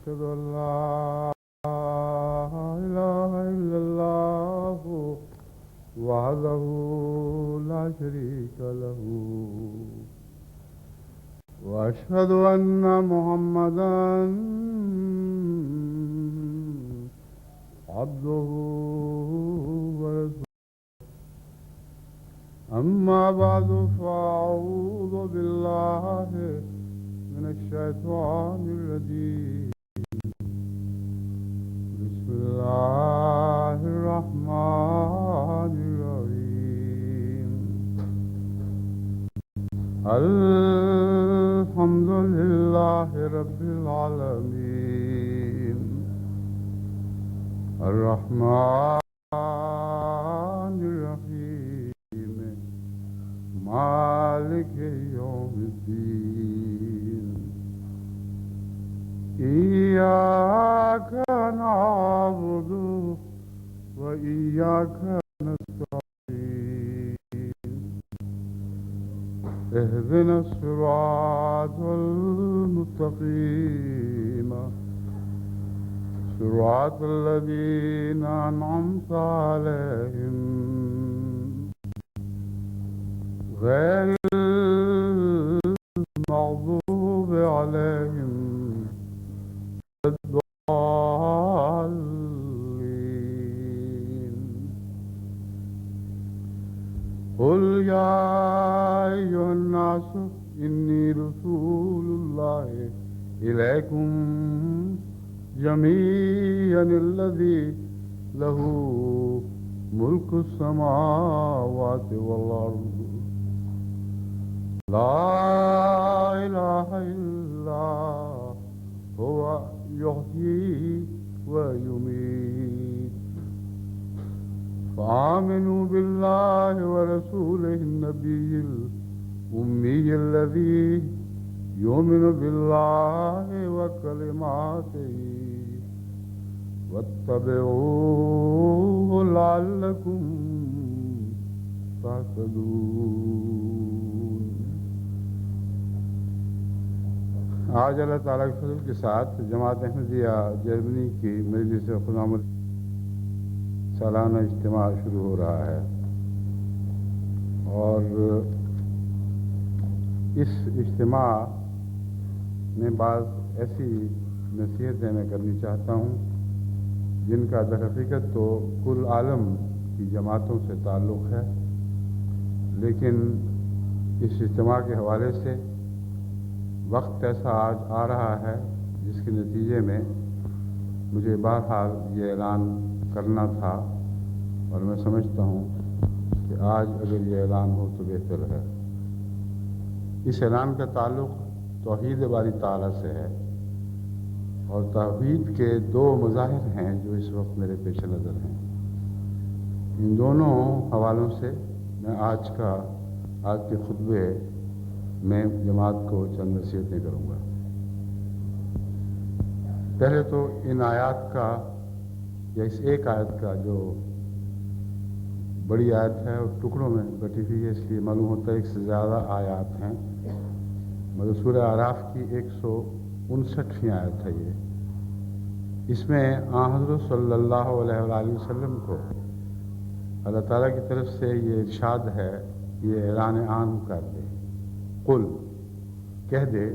أشهد أن لا إله إلا الله وحده لا شريك له وأشهد أن محمدا عبده ورسوله أما بعد فأعوذ بالله من الشيطان الرجيم بسم الله الرحمن الرحيم الحمد لله رب العالمين الرحمن الرحيم مالك يوم الدين إياك نعبد وإياك نستعين اهدنا الصراط المستقيم صراط الذين أنعمت عليهم غير المغضوب عليهم الضالين قل يا أيها الناس إني رسول الله إليكم جميعا الذي له ملك السماوات والأرض لا إله إلا هو يحيي ويميت فآمنوا بالله ورسوله النبي الأمي الذي يؤمن بالله وكلماته واتبعوه لعلكم تهتدون۔ آج اللہ تعالیٰ کے فضل کے ساتھ جماعت احمدیہ جرمنی کی مجلس خدا سالانہ اجتماع شروع ہو رہا ہے، اور اس اجتماع میں بعض ایسی نصیحتیں میں کرنی چاہتا ہوں جن کا در حقیقت تو کل عالم کی جماعتوں سے تعلق ہے، لیکن اس اجتماع کے حوالے سے وقت ایسا آج آ رہا ہے جس کے نتیجے میں مجھے بہرحال یہ اعلان کرنا تھا، اور میں سمجھتا ہوں کہ آج اگر یہ اعلان ہو تو بہتر ہے۔ اس اعلان کا تعلق توحید باری تعالیٰ سے ہے، اور توحید کے دو مظاہر ہیں جو اس وقت میرے پیش نظر ہیں۔ ان دونوں حوالوں سے میں آج کے خطبے میں جماعت کو چند نصیحتیں کروں گا۔ پہلے تو ان آیات کا، یا اس ایک آیت کا جو بڑی آیت ہے اور ٹکڑوں میں بٹی ہوئی ہے، اس لیے معلوم ہوتا ہے ایک سے زیادہ آیات ہیں، مگر سورہ اعراف کی 159ویں آیت ہے یہ۔ اس میں حضرت صلی اللہ علیہ وآلہ وسلم کو اللہ تعالیٰ کی طرف سے یہ ارشاد ہے، یہ اعلان عام کر دے، قل کہہ دے،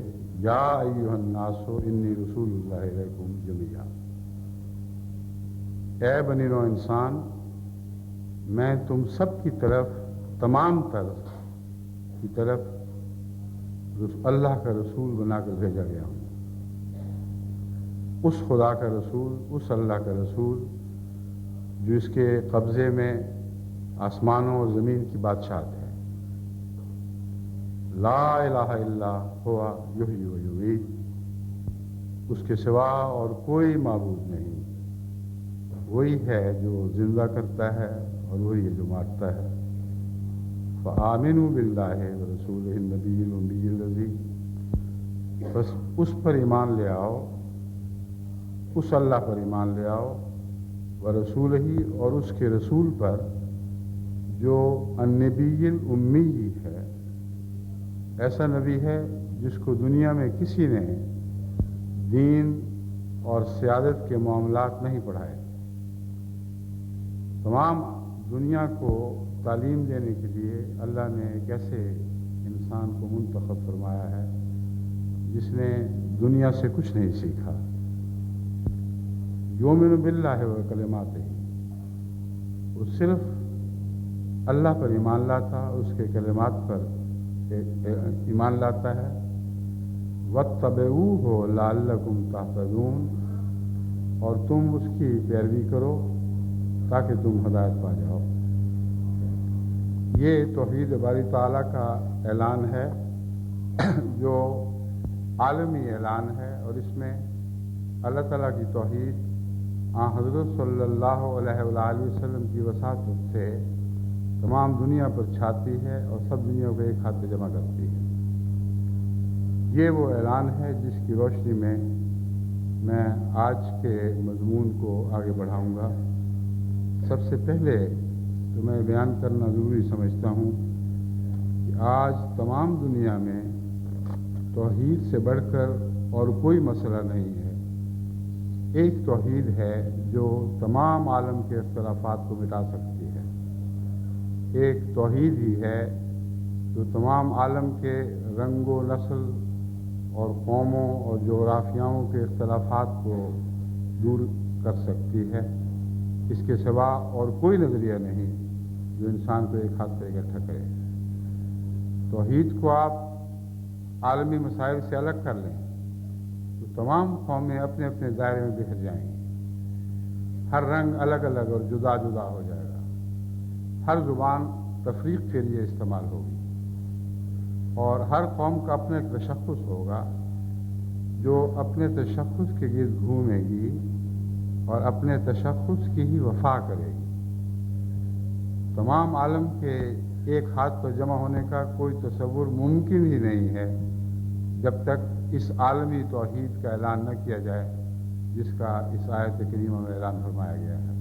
یا ایھا الناس انی رسول اللہ الیکم جمیعا، اے بنی نوع انسان، میں تم سب کی طرف، تمام کی طرف اللہ کا رسول بنا کر بھیجا گیا ہوں۔ اس خدا کا رسول، اس اللہ کا رسول جو اس کے قبضے میں آسمانوں اور زمین کی بادشاہت ہے۔ لا الہ الا ہوا یحیی و یمیت، اس کے سوا اور کوئی معبود نہیں، وہی ہے جو زندہ کرتا ہے اور وہی ہے جو مارتا ہے۔ فآمنوا باللہ ورسولہ النبی الأمی الذی، بس اس پر ایمان لے آؤ، اس اللہ پر ایمان لے آؤ، ورسولہ، اور اس کے رسول پر جو النبی الامی ہے، ایسا نبی ہے جس کو دنیا میں کسی نے دین اور سیادت کے معاملات نہیں پڑھائے۔ تمام دنیا کو تعلیم دینے کے لیے اللہ نے ایک ایسے انسان کو منتخب فرمایا ہے جس نے دنیا سے کچھ نہیں سیکھا۔ یؤمن باللہ و کلماتہ، وہ صرف اللہ پر ایمان لاتا، اس کے کلمات پر ایمان لاتا ہے۔ واتبعوہ لعلکم تہتدون، اور تم اس کی پیروی کرو تاکہ تم ہدایت پا جاؤ۔ یہ توحید باری تعالیٰ کا اعلان ہے جو عالمی اعلان ہے، اور اس میں اللہ تعالیٰ کی توحید حضرت صلی اللہ علیہ وآلہ وسلم کی وساطت سے تمام دنیا پر چھاتی ہے اور سب دنیا کو ایک ہاتھ پہ جمع کرتی ہے۔ یہ وہ اعلان ہے جس کی روشنی میں میں آج کے مضمون کو آگے بڑھاؤں گا۔ سب سے پہلے تو میں بیان کرنا ضروری سمجھتا ہوں کہ آج تمام دنیا میں توحید سے بڑھ کر اور کوئی مسئلہ نہیں ہے۔ ایک توحید ہے جو تمام عالم کے اختلافات کو مٹا سکتی ہے۔ ایک توحید ہی ہے جو تمام عالم کے رنگ و نسل اور قوموں اور جغرافیاؤں کے اختلافات کو دور کر سکتی ہے۔ اس کے سوا اور کوئی نظریہ نہیں جو انسان کو ایک ہاتھ پہ اکٹھا کرے۔ توحید کو آپ عالمی مسائل سے الگ کر لیں تو تمام قومیں اپنے اپنے دائرے میں بکھر جائیں گی۔ ہر رنگ الگ الگ اور جدا جدا ہو جائے گا۔ ہر زبان تفریق کے لیے استعمال ہوگی، اور ہر قوم کا اپنا ایک تشخص ہوگا جو اپنے تشخص کے گرد گھومے گی اور اپنے تشخص کی ہی وفا کرے گی۔ تمام عالم کے ایک ہاتھ پر جمع ہونے کا کوئی تصور ممکن ہی نہیں ہے جب تک اس عالمی توحید کا اعلان نہ کیا جائے جس کا اس آیت کریمہ میں اعلان فرمایا گیا ہے۔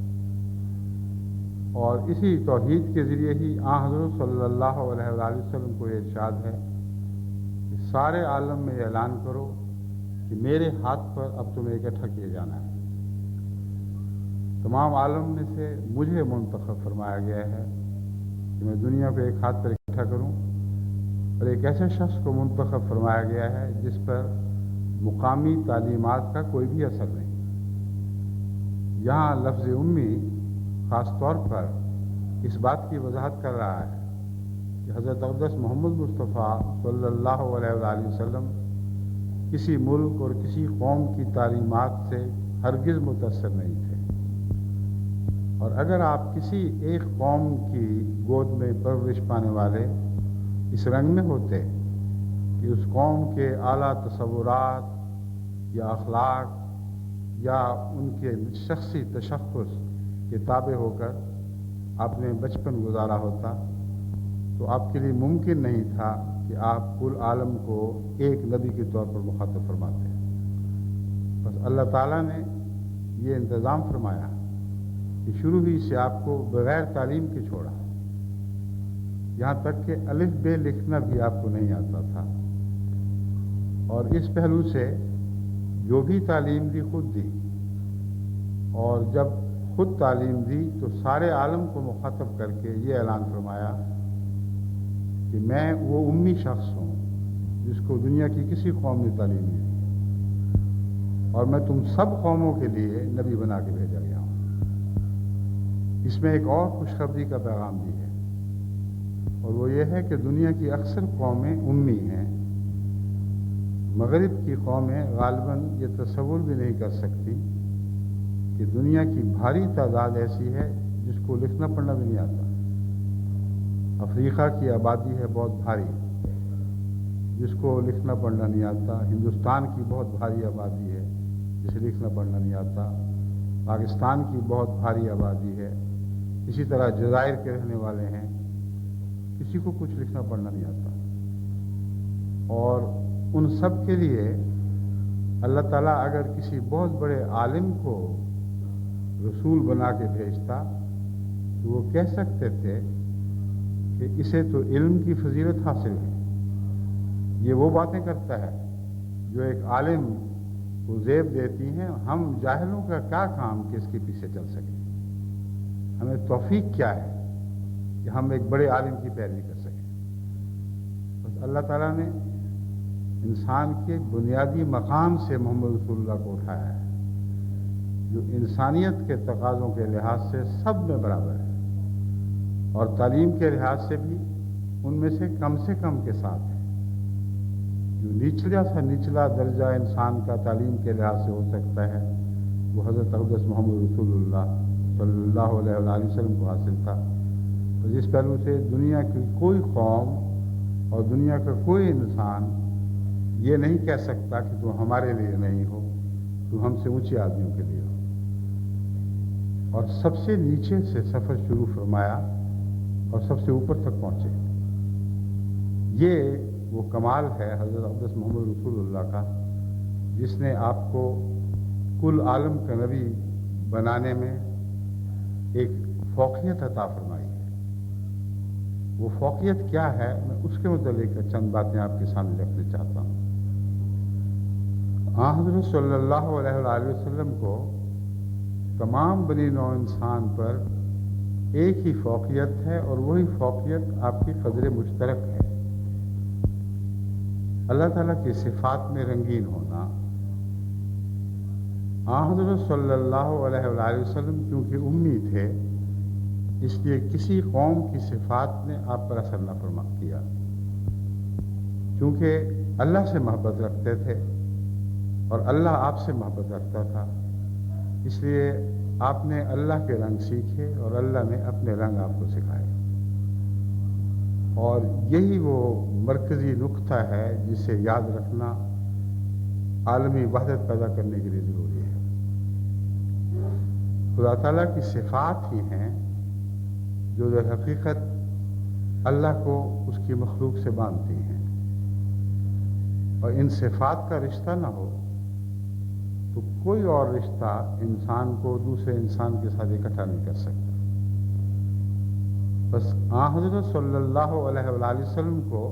اور اسی توحید کے ذریعے ہی حضرت صلی اللہ علیہ وآلہ وسلم کو یہ ارشاد ہے کہ سارے عالم میں یہ اعلان کرو کہ میرے ہاتھ پر اب تمہیں اکٹھا کیے جانا ہے۔ تمام عالم میں سے مجھے منتخب فرمایا گیا ہے کہ میں دنیا کو ایک ہاتھ پر اکٹھا کروں، اور ایک ایسے شخص کو منتخب فرمایا گیا ہے جس پر مقامی تعلیمات کا کوئی بھی اثر نہیں۔ یہاں لفظ امی خاص طور پر اس بات کی وضاحت کر رہا ہے کہ حضرت اقدس محمد مصطفیٰ صلی اللہ علیہ وآلہ وسلم کسی ملک اور کسی قوم کی تعلیمات سے ہرگز متاثر نہیں تھے، اور اگر آپ کسی ایک قوم کی گود میں پرورش پانے والے اس رنگ میں ہوتے کہ اس قوم کے اعلیٰ تصورات یا اخلاق یا ان کے شخصی تشخص کے تابع ہو کر آپ نے بچپن گزارا ہوتا، تو آپ کے لیے ممکن نہیں تھا کہ آپ کل عالم کو ایک نبی کے طور پر مخاطب فرماتے۔ بس اللہ تعالیٰ نے یہ انتظام فرمایا کہ شروع ہی سے آپ کو بغیر تعلیم کے چھوڑا، یہاں تک کہ الف بے لکھنا بھی آپ کو نہیں آتا تھا، اور اس پہلو سے جو بھی تعلیم دی خود دی، اور جب خود تعلیم دی تو سارے عالم کو مخاطب کر کے یہ اعلان فرمایا کہ میں وہ امی شخص ہوں جس کو دنیا کی کسی قوم نے تعلیم نہیں دی، اور میں تم سب قوموں کے لیے نبی بنا کے بھیجا گیا ہوں۔ اس میں ایک اور خوشخبری کا پیغام بھی ہے، اور وہ یہ ہے کہ دنیا کی اکثر قومیں امی ہیں۔ مغرب کی قومیں غالباً یہ تصور بھی نہیں کر سکتی کہ دنیا کی بھاری تعداد ایسی ہے جس کو لکھنا پڑھنا بھی نہیں آتا۔ افریقہ کی آبادی ہے بہت بھاری جس کو لکھنا پڑھنا نہیں آتا۔ ہندوستان کی بہت بھاری آبادی ہے جسے لکھنا پڑھنا نہیں آتا۔ پاکستان کی بہت بھاری آبادی ہے، اسی طرح جزائر کے رہنے والے ہیں، کسی کو کچھ لکھنا پڑھنا نہیں آتا۔ اور ان سب کے لیے اللہ تعالیٰ اگر کسی بہت بڑے عالم کو رسول بنا کے بھیجتا تو وہ کہہ سکتے تھے کہ اسے تو علم کی فضیلت حاصل ہے، یہ وہ باتیں کرتا ہے جو ایک عالم وہ زیب دیتی ہیں. ہم جاہلوں کا کیا کام کہ اس کے پیچھے چل سکیں؟ ہمیں توفیق کیا ہے کہ ہم ایک بڑے عالم کی پیروی کر سکیں؟ بس اللہ تعالیٰ نے انسان کے بنیادی مقام سے محمد رسول اللہ کو اٹھایا ہے، جو انسانیت کے تقاضوں کے لحاظ سے سب میں برابر ہے، اور تعلیم کے لحاظ سے بھی ان میں سے کم کے ساتھ ہے. جو نچلا سا نچلا درجہ انسان کا تعلیم کے لحاظ سے ہو سکتا ہے وہ حضرت اقدس محمد رسول اللہ صلی اللہ علیہ وآلہ وسلم کو حاصل تھا. اور جس پہلو سے دنیا کی کوئی قوم اور دنیا کا کوئی انسان یہ نہیں کہہ سکتا کہ تو ہمارے لیے نہیں ہو، تو ہم سے اونچے آدمیوں کے لیے ہو. اور سب سے نیچے سے سفر شروع فرمایا اور سب سے اوپر تک پہنچے. یہ وہ کمال ہے حضرت اقدس محمد رسول اللہ کا، جس نے آپ کو کل عالم کا نبی بنانے میں ایک فوقیت عطا فرمائی ہے. وہ فوقیت کیا ہے، میں اس کے متعلق چند باتیں آپ کے سامنے رکھنا چاہتا ہوں. حضرت صلی اللہ علیہ وآلہ وسلم کو تمام بنی نوع انسان پر ایک ہی فوقیت ہے، اور وہی فوقیت آپ کی قدر مشترک ہے. اللہ تعالیٰ کی صفات میں رنگین ہونا. حضرت صلی اللہ علیہ وآلہ وسلم کیونکہ امی تھے، اس لیے کسی قوم کی صفات نے آپ پر اثر نہ فرما کیا. چونکہ اللہ سے محبت رکھتے تھے اور اللہ آپ سے محبت رکھتا تھا، اس لیے آپ نے اللہ کے رنگ سیکھے اور اللہ نے اپنے رنگ آپ کو سکھائے. اور یہی وہ مرکزی نقطہ ہے جسے یاد رکھنا عالمی وحدت پیدا کرنے کے لیے ضروری ہے. خدا تعالیٰ کی صفات ہی ہیں جو در حقیقت اللہ کو اس کی مخلوق سے باندھتی ہیں، اور ان صفات کا رشتہ نہ ہو تو کوئی اور رشتہ انسان کو دوسرے انسان کے ساتھ اکٹھا نہیں کر سکتا. بس حضرت صلی اللہ علیہ وآلہ وسلم کو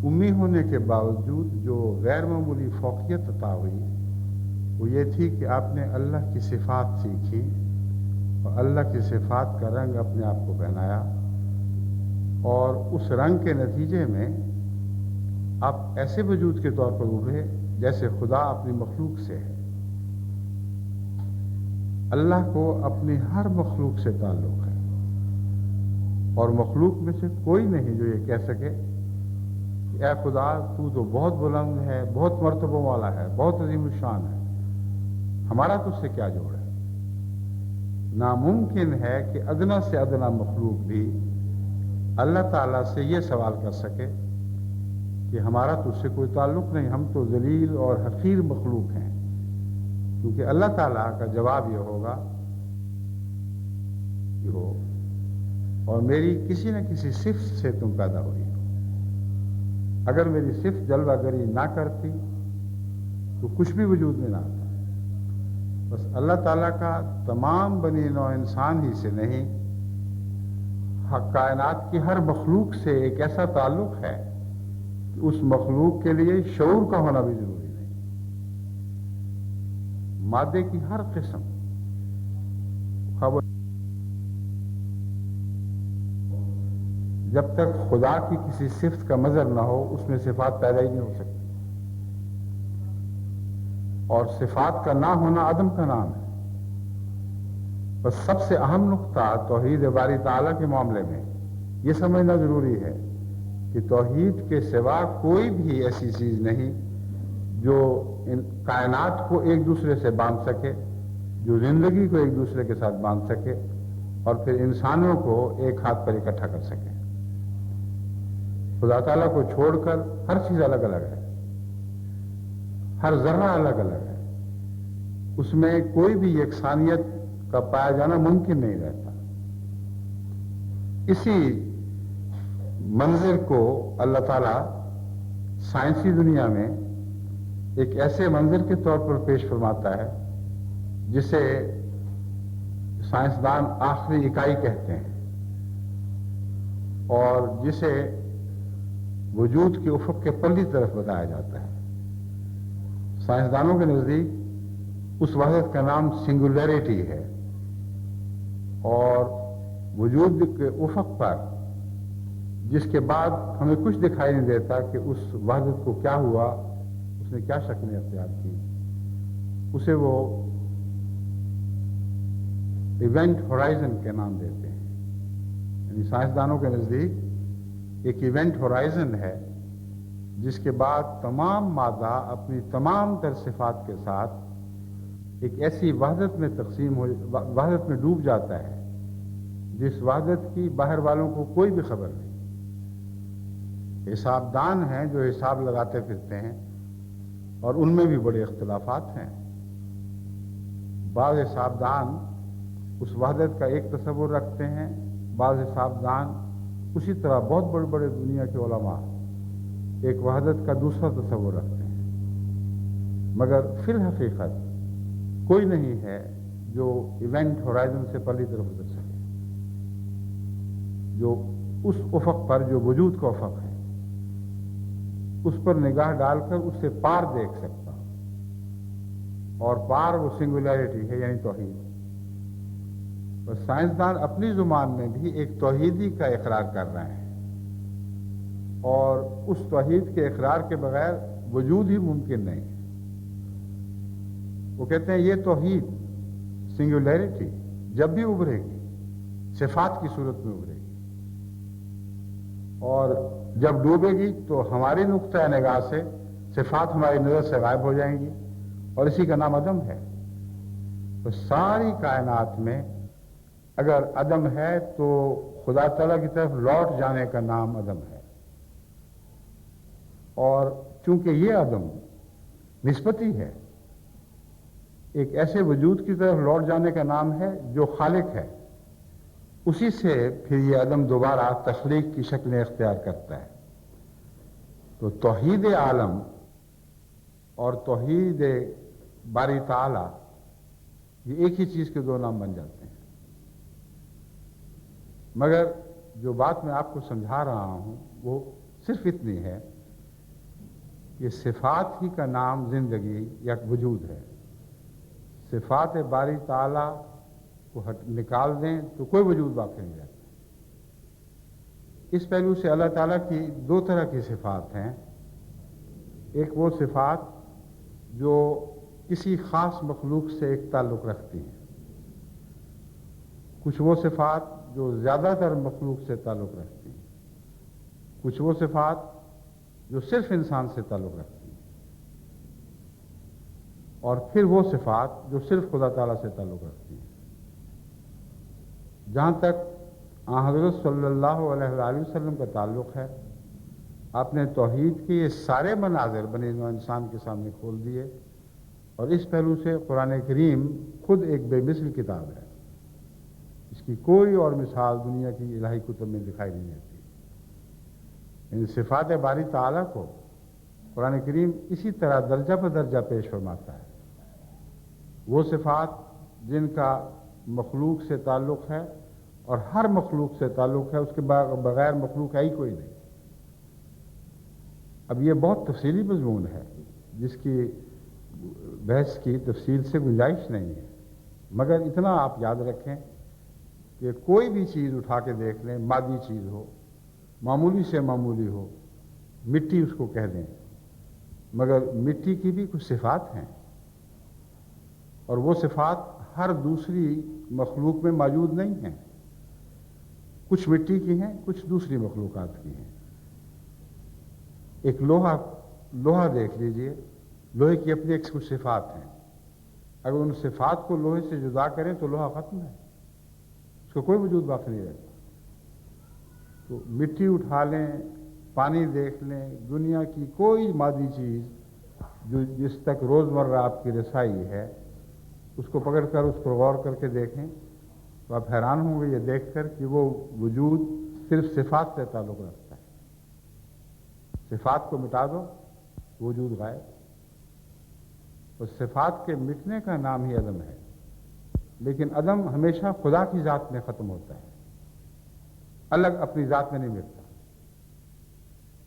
امی ہونے کے باوجود جو غیر معمولی فوقیت عطا ہوئی وہ یہ تھی کہ آپ نے اللہ کی صفات سیکھی اور اللہ کی صفات کا رنگ اپنے آپ کو پہنایا، اور اس رنگ کے نتیجے میں آپ ایسے وجود کے طور پر ابھرے جیسے خدا اپنی مخلوق سے ہے. اللہ کو اپنی ہر مخلوق سے تعلق ہے، اور مخلوق میں سے کوئی نہیں جو یہ کہہ سکے کہ اے خدا تو بہت بلند ہے، بہت مرتبوں والا ہے، بہت عظیم الشان ہے، ہمارا تجھ سے کیا جوڑ ہے. ناممکن ہے کہ ادنا سے ادنا مخلوق بھی اللہ تعالیٰ سے یہ سوال کر سکے کہ ہمارا تجھ سے کوئی تعلق نہیں، ہم تو ذلیل اور حقیر مخلوق ہیں. کیونکہ اللہ تعالیٰ کا جواب یہ ہوگا کہ ہو، اور میری کسی نہ کسی صفت سے تم پیدا ہوئی ہو. اگر میری صفت جلوہ گری نہ کرتی تو کچھ بھی وجود میں نہ آتا. بس اللہ تعالیٰ کا تمام بنی نوع انسان ہی سے نہیں، کائنات کی ہر مخلوق سے ایک ایسا تعلق ہے کہ اس مخلوق کے لیے شعور کا ہونا بھی ضروری نہیں. مادے کی ہر قسم خبر جب تک خدا کی کسی صفت کا مظہر نہ ہو اس میں صفات پیدا ہی نہیں ہو سکتی، اور صفات کا نہ ہونا عدم کا نام ہے. بس سب سے اہم نقطہ توحید باری تعالیٰ کے معاملے میں یہ سمجھنا ضروری ہے کہ توحید کے سوا کوئی بھی ایسی چیز نہیں جو کائنات کو ایک دوسرے سے باندھ سکے، جو زندگی کو ایک دوسرے کے ساتھ باندھ سکے، اور پھر انسانوں کو ایک ہاتھ پر اکٹھا کر سکے. خدا تعالیٰ کو چھوڑ کر ہر چیز الگ الگ ہے، ہر ذرہ الگ الگ ہے، اس میں کوئی بھی یکسانیت کا پایا جانا ممکن نہیں رہتا. اسی منظر کو اللہ تعالیٰ سائنسی دنیا میں ایک ایسے منظر کے طور پر پیش فرماتا ہے جسے سائنسدان آخری اکائی کہتے ہیں، اور جسے وجود کے افق کے پلّی طرف بتایا جاتا ہے. سائنسدانوں کے نزدیک اس وحدت کا نام سنگولیرٹی ہے، اور وجود کے افق پر جس کے بعد ہمیں کچھ دکھائی نہیں دیتا کہ اس وحدت کو کیا ہوا، اس نے کیا شکلیں اختیار کی، اسے وہ ایونٹ ہورائزن کے نام دیتے ہیں۔ یعنی سائنسدانوں کے نزدیک ایک ایونٹ ہورائزن ہے جس کے بعد تمام مادہ اپنی تمام تر صفات کے ساتھ ایک ایسی وحدت میں وحدت میں ڈوب جاتا ہے جس وحدت کی باہر والوں کو کوئی بھی خبر نہیں۔ حساب دان ہیں جو حساب لگاتے پھرتے ہیں، اور ان میں بھی بڑے اختلافات ہیں۔ بعض حساب دان اس وحدت کا ایک تصور رکھتے ہیں، بعض حساب دان اسی طرح بہت بڑے بڑے دنیا کے علماء ایک وحدت کا دوسرا تصور رکھتے ہیں، مگر فی الحقیقت کوئی نہیں ہے جو ایونٹ ہورائزن سے پہلی طرف گزر سکے، جو اس افق پر جو وجود کا افق ہے اس پر نگاہ ڈال کر اس سے پار دیکھ سکتا، اور پار وہ سنگولیرٹی ہے، یعنی توحید۔ بس سائنسدان اپنی زبان میں بھی ایک توحیدی کا اقرار کر رہے ہیں، اور اس توحید کے اقرار کے بغیر وجود ہی ممکن نہیں ہے۔ وہ کہتے ہیں یہ توحید سنگولیرٹی جب بھی ابھرے گی صفات کی صورت میں ابھرے گی، اور جب ڈوبے گی تو ہماری نقطۂ نگاہ سے صفات ہماری نظر سے غائب ہو جائیں گی، اور اسی کا نام عدم ہے۔ تو ساری کائنات میں اگر عدم ہے تو خدا تعالیٰ کی طرف لوٹ جانے کا نام عدم ہے، اور چونکہ یہ عدم نسبتی ہے، ایک ایسے وجود کی طرف لوٹ جانے کا نام ہے جو خالق ہے، اسی سے پھر یہ عدم دوبارہ تخلیق کی شکلیں اختیار کرتا ہے۔ تو توحید عالم اور توحید باری تعالی یہ ایک ہی چیز کے دو نام بن جاتے ہیں۔ مگر جو بات میں آپ کو سمجھا رہا ہوں وہ صرف اتنی ہے کہ صفات ہی کا نام زندگی یا وجود ہے۔ صفات باری تعالی کو نکال دیں تو کوئی وجود باقی نہیں رہتا۔ اس پہلو سے اللہ تعالیٰ کی دو طرح کی صفات ہیں۔ ایک وہ صفات جو کسی خاص مخلوق سے ایک تعلق رکھتی ہیں، کچھ وہ صفات جو زیادہ تر مخلوق سے تعلق رکھتی ہیں، کچھ وہ صفات جو صرف انسان سے تعلق رکھتی ہیں، اور پھر وہ صفات جو صرف خدا تعالیٰ سے تعلق رکھتی ہیں۔ جہاں تک حضرت صلی اللہ علیہ وآلہ وسلم کا تعلق ہے، آپ نے توحید کے یہ سارے مناظر بنی نوع انسان کے سامنے کھول دیے، اور اس پہلو سے قرآن کریم خود ایک بے مثل کتاب ہے۔ اس کی کوئی اور مثال دنیا کی الہی کتب میں دکھائی نہیں دیتی۔ ان صفات باری تعالیٰ کو قرآن کریم اسی طرح درجہ بدرجہ پیش فرماتا ہے۔ وہ صفات جن کا مخلوق سے تعلق ہے، اور ہر مخلوق سے تعلق ہے، اس کے بغیر مخلوق ہے ہی کوئی نہیں۔ اب یہ بہت تفصیلی مضمون ہے جس کی بحث کی تفصیل سے گنجائش نہیں ہے، مگر اتنا آپ یاد رکھیں کہ کوئی بھی چیز اٹھا کے دیکھ لیں، مادی چیز ہو، معمولی سے معمولی ہو، مٹی اس کو کہہ دیں، مگر مٹی کی بھی کچھ صفات ہیں، اور وہ صفات ہر دوسری مخلوق میں موجود نہیں ہیں۔ کچھ مٹی کی ہیں، کچھ دوسری مخلوقات کی ہیں۔ ایک لوہا دیکھ لیجئے، لوہے کی اپنی ایک کچھ صفات ہیں۔ اگر ان صفات کو لوہے سے جدا کریں تو لوہا ختم ہے، اس کا کوئی وجود باقی نہیں رہتا۔ تو مٹی اٹھا لیں، پانی دیکھ لیں، دنیا کی کوئی مادی چیز جو جس تک روزمرہ آپ کی رسائی ہے، اس کو پکڑ کر اس پر غور کر کے دیکھیں تو آپ حیران ہوں گے یہ دیکھ کر کہ وہ وجود صرف صفات سے تعلق رکھتا ہے۔ صفات کو مٹا دو، وجود غائب۔ اور صفات کے مٹنے کا نام ہی عدم ہے، لیکن عدم ہمیشہ خدا کی ذات میں ختم ہوتا ہے، الگ اپنی ذات میں نہیں ملتا۔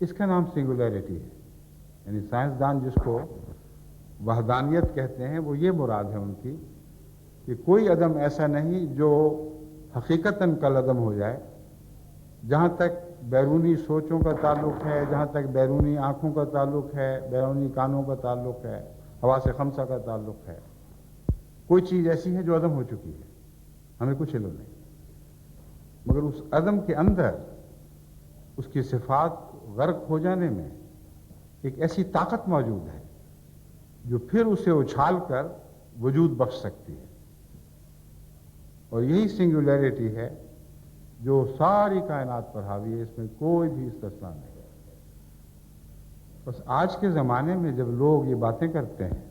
اس کا نام سنگولیرٹی ہے۔ یعنی سائنسدان جس کو وحدانیت کہتے ہیں، وہ یہ مراد ہے ان کی کہ کوئی عدم ایسا نہیں جو حقیقتاً کل عدم ہو جائے. جہاں تک بیرونی سوچوں کا تعلق ہے، جہاں تک بیرونی آنکھوں کا تعلق ہے، بیرونی کانوں کا تعلق ہے، حواس خمسہ کا تعلق ہے، کوئی چیز ایسی ہے جو عدم ہو چکی ہے، ہمیں کچھ علم نہیں. مگر اس عدم کے اندر اس کی صفات غرق ہو جانے میں ایک ایسی طاقت موجود ہے جو پھر اسے اچھال کر وجود بخش سکتی ہے. اور یہی سنگولیرٹی ہے جو ساری کائنات پر حاوی ہے، اس میں کوئی بھی استثناء نہیں. بس آج کے زمانے میں جب لوگ یہ باتیں کرتے ہیں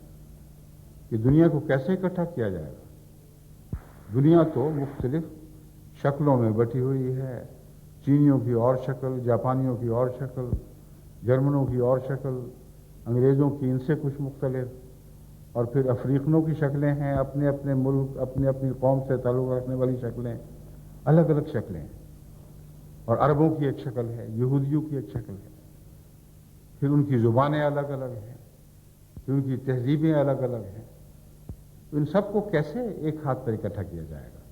کہ دنیا کو کیسے اکٹھا کیا جائے گا، دنیا تو مختلف شکلوں میں بٹی ہوئی ہے. چینیوں کی اور شکل، جاپانیوں کی اور شکل، جرمنوں کی اور شکل، انگریزوں کی ان سے کچھ مختلف، اور پھر افریقنوں کی شکلیں ہیں، اپنے اپنے ملک، اپنی اپنی قوم سے تعلق رکھنے والی شکلیں، الگ الگ شکلیں ہیں. اور عربوں کی ایک شکل ہے، یہودیوں کی ایک شکل ہے، پھر ان کی زبانیں الگ الگ ہیں، پھر ان کی تہذیبیں الگ الگ ہیں. تو ان سب کو کیسے ایک ہاتھ پر اکٹھا کیا جائے گا؟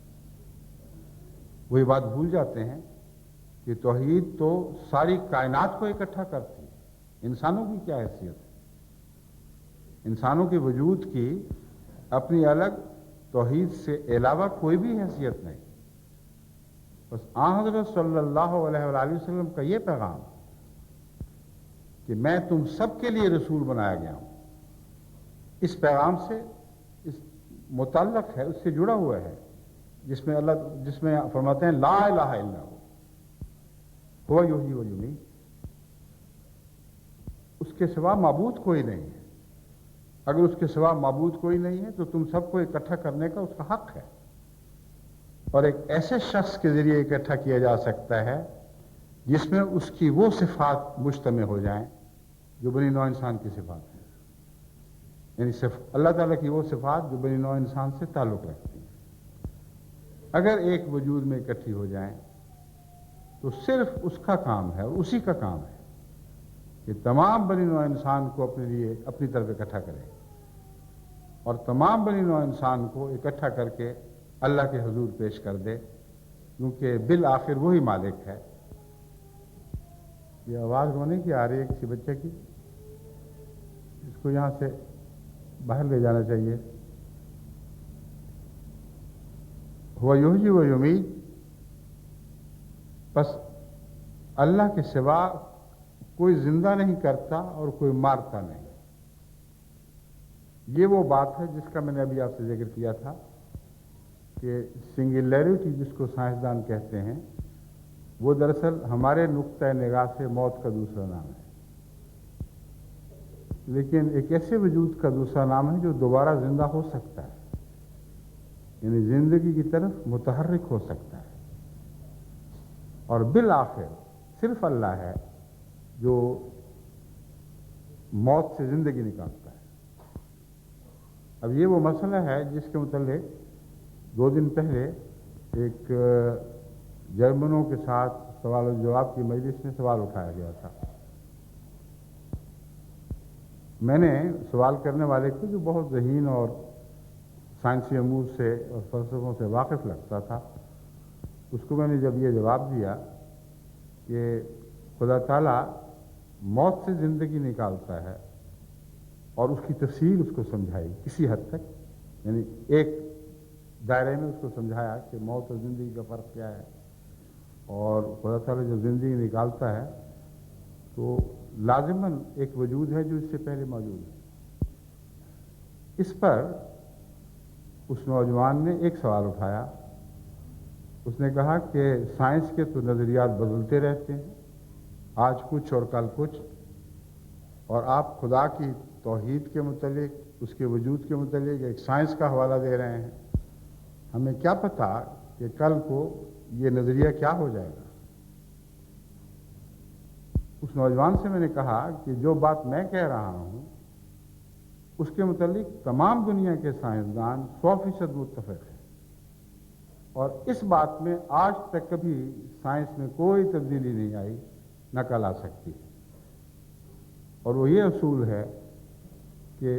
وہ یہ بات بھول جاتے ہیں کہ توحید تو ساری کائنات کو اکٹھا کرتی ہے. انسانوں کی کیا حیثیت ہے؟ انسانوں کے وجود کی اپنی الگ توحید سے علاوہ کوئی بھی حیثیت نہیں. بس حضرت صلی اللہ علیہ وآلہ وسلم کا یہ پیغام کہ میں تم سب کے لیے رسول بنایا گیا ہوں، اس پیغام سے اس متعلق ہے، اس سے جڑا ہوا ہے، جس میں فرماتے ہیں لا الہ الا ہوا یحیی و یمیت. اس کے سوا معبود کوئی نہیں ہے. اگر اس کے سوا معبود کوئی نہیں ہے تو تم سب کو اکٹھا کرنے کا اس کا حق ہے. اور ایک ایسے شخص کے ذریعے اکٹھا کیا جا سکتا ہے جس میں اس کی وہ صفات مجتمع ہو جائیں جو بنی نوع انسان کی صفات ہیں. یعنی اللہ تعالیٰ کی وہ صفات جو بنی نوع انسان سے تعلق رکھتی ہیں اگر ایک وجود میں اکٹھی ہو جائیں تو صرف اس کا کام ہے اور اسی کا کام ہے کہ تمام بنی نوع انسان کو اپنے لیے اپنی طرف اکٹھا کرے اور تمام بنی نوع انسان کو اکٹھا کر کے اللہ کے حضور پیش کر دے، کیونکہ بالآخر وہی مالک ہے. یہ آواز رونے کی آ رہی ہے کسی بچے کی، اس کو یہاں سے باہر لے جانا چاہیے. ہوا یحیی و یمیت، بس اللہ کے سوا کوئی زندہ نہیں کرتا اور کوئی مارتا نہیں. یہ وہ بات ہے جس کا میں نے ابھی آپ سے ذکر کیا تھا کہ سنگولیرٹی جس کو سائنسدان کہتے ہیں وہ دراصل ہمارے نقطۂ نگاہ سے موت کا دوسرا نام ہے. لیکن ایک ایسے وجود کا دوسرا نام ہے جو دوبارہ زندہ ہو سکتا ہے، یعنی زندگی کی طرف متحرک ہو سکتا ہے. اور بالآخر صرف اللہ ہے جو موت سے زندگی نکالتا ہے. اب یہ وہ مسئلہ ہے جس کے متعلق 2 دن پہلے ایک جرمنوں کے ساتھ سوال و جواب کی مجلس میں سوال اٹھایا گیا تھا. میں نے سوال کرنے والے کو جو بہت ذہین اور سائنسی امور سے اور فلسفوں سے واقف لگتا تھا، اس کو میں نے جب یہ جواب دیا کہ خدا تعالیٰ موت سے زندگی نکالتا ہے اور اس کی تفصیل اس کو سمجھائی کسی حد تک، یعنی ایک دائرے میں اس کو سمجھایا کہ موت اور زندگی کا فرق کیا ہے، اور خدا تعالیٰ جب زندگی نکالتا ہے تو لازماً ایک وجود ہے جو اس سے پہلے موجود ہے. اس پر اس نوجوان نے ایک سوال اٹھایا. اس نے کہا کہ سائنس کے تو نظریات بدلتے رہتے ہیں، آج کچھ اور کل کچھ، اور آپ خدا کی توحید کے متعلق، اس کے وجود کے متعلق ایک سائنس کا حوالہ دے رہے ہیں. ہمیں کیا پتا کہ کل کو یہ نظریہ کیا ہو جائے گا. اس نوجوان سے میں نے کہا کہ جو بات میں کہہ رہا ہوں اس کے متعلق تمام دنیا کے سائنسدان 100% متفق ہیں، اور اس بات میں آج تک کبھی سائنس میں کوئی تبدیلی نہیں آئی، نہ کل آ سکتی. اور وہ یہ اصول ہے کہ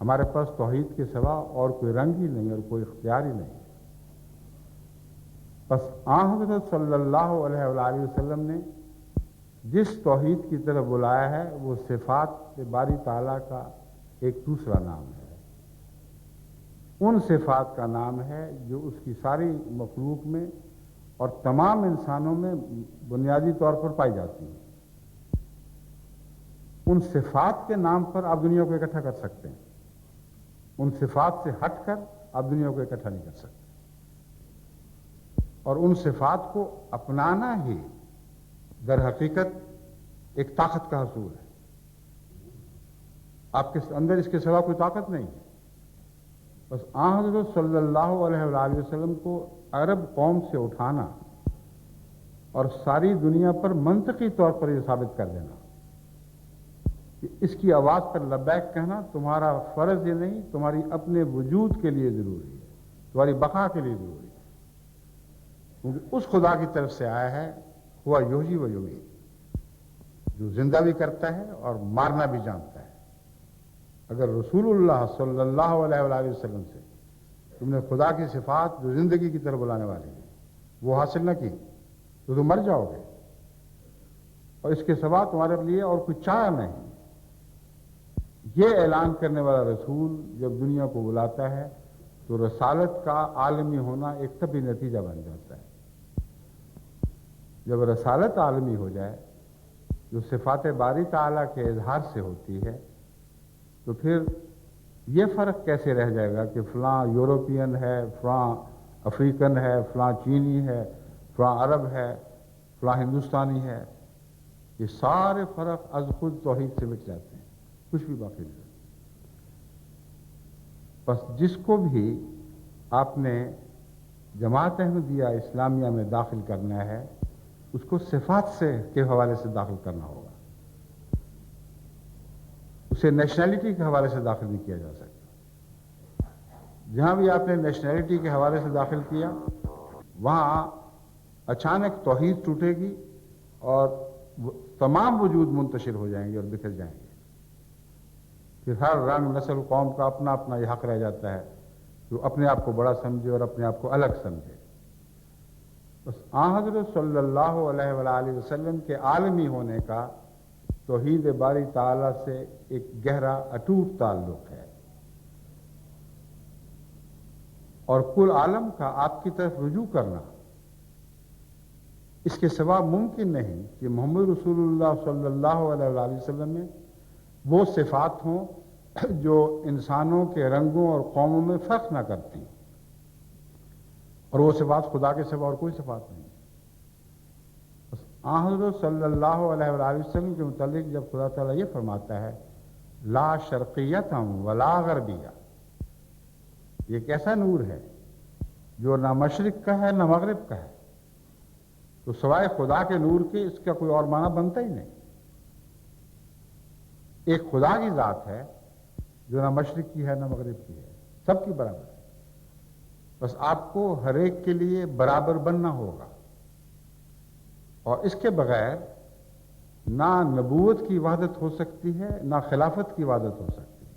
ہمارے پاس توحید کے سوا اور کوئی رنگ ہی نہیں اور کوئی اختیار ہی نہیں. بس حضرت صلی اللہ علیہ وآلہ وسلم نے جس توحید کی طرف بلایا ہے وہ صفات باری تعالیٰ کا ایک دوسرا نام ہے. ان صفات کا نام ہے جو اس کی ساری مخلوق میں اور تمام انسانوں میں بنیادی طور پر پائی جاتی ہیں. ان صفات کے نام پر آپ دنیا کو اکٹھا کر سکتے ہیں. ان صفات سے ہٹ کر آپ دنیا کو اکٹھا نہیں کر سکتے. اور ان صفات کو اپنانا ہی در حقیقت ایک طاقت کا حصول ہے. آپ کے اندر اس کے سوا کوئی طاقت نہیں ہے. بس حضرت صلی اللہ علیہ وآلہ وسلم کو عرب قوم سے اٹھانا اور ساری دنیا پر منطقی طور پر یہ ثابت کر دینا کہ اس کی آواز پر لبیک کہنا تمہارا فرض یہ نہیں، تمہاری اپنے وجود کے لیے ضروری ہے، تمہاری بقا کے لیے ضروری ہے. کیونکہ اس خدا کی طرف سے آیا ہے ہوا یحیی و یمیت، جو زندہ بھی کرتا ہے اور مارنا بھی جانتا ہے. اگر رسول اللہ صلی اللہ علیہ وآلہ وسلم سے تم نے خدا کی صفات جو زندگی کی طرف بلانے والی ہیں وہ حاصل نہ کی تو تم مر جاؤ گے، اور اس کے سوا تمہارے لیے اور کوئی چارہ نہیں. یہ اعلان کرنے والا رسول جب دنیا کو بلاتا ہے تو رسالت کا عالمی ہونا ایک طبی نتیجہ بن جاتا ہے. جب رسالت عالمی ہو جائے جو صفات باری تعالیٰ کے اظہار سے ہوتی ہے تو پھر یہ فرق کیسے رہ جائے گا کہ فلاں یورپین ہے، فلاں افریقن ہے، فلاں چینی ہے، فلاں عرب ہے، فلاں ہندوستانی ہے. یہ سارے فرق از خود توحید سے مٹ جاتے ہیں، کچھ بھی باقی نہیں. بس جس کو بھی آپ نے جماعت احمدیہ اسلامیہ میں داخل کرنا ہے اس کو صفات سے کے حوالے سے داخل کرنا ہوگا. اسے نیشنلٹی کے حوالے سے داخل نہیں کیا جا سکتا. جہاں بھی آپ نے نیشنلٹی کے حوالے سے داخل کیا وہاں اچانک توحید ٹوٹے گی اور تمام وجود منتشر ہو جائیں گے اور بکھر جائیں گے. پھر ہر رنگ نسل قوم کا اپنا اپنا یہ حق رہ جاتا ہے جو اپنے آپ کو بڑا سمجھے اور اپنے آپ کو الگ سمجھے. بس حضرت صلی اللہ علیہ وآلہ وسلم کے عالمی ہونے کا توحید باری تعالیٰ سے ایک گہرا اٹوٹ تعلق ہے، اور کل عالم کا آپ کی طرف رجوع کرنا اس کے سوا ممکن نہیں کہ محمد رسول اللہ صلی اللہ علیہ وآلہ وسلم میں وہ صفات ہوں جو انسانوں کے رنگوں اور قوموں میں فرق نہ کرتی، اور وہ صفات خدا کے سوا اور کوئی صفات نہیں. بس حضرت صلی اللہ علیہ وآلہ وسلم کے متعلق جب خدا تعالیٰ یہ فرماتا ہے لا شرقیت ولا غربیہ، یہ ایک ایسا نور ہے جو نہ مشرق کا ہے نہ مغرب کا ہے، تو سوائے خدا کے نور کے اس کا کوئی اور معنی بنتا ہی نہیں. ایک خدا کی ذات ہے جو نہ مشرق کی ہے نہ مغرب کی ہے، سب کی برابر ہے. بس آپ کو ہر ایک کے لیے برابر بننا ہوگا، اور اس کے بغیر نہ نبوت کی وحدت ہو سکتی ہے نہ خلافت کی وحدت ہو سکتی ہے.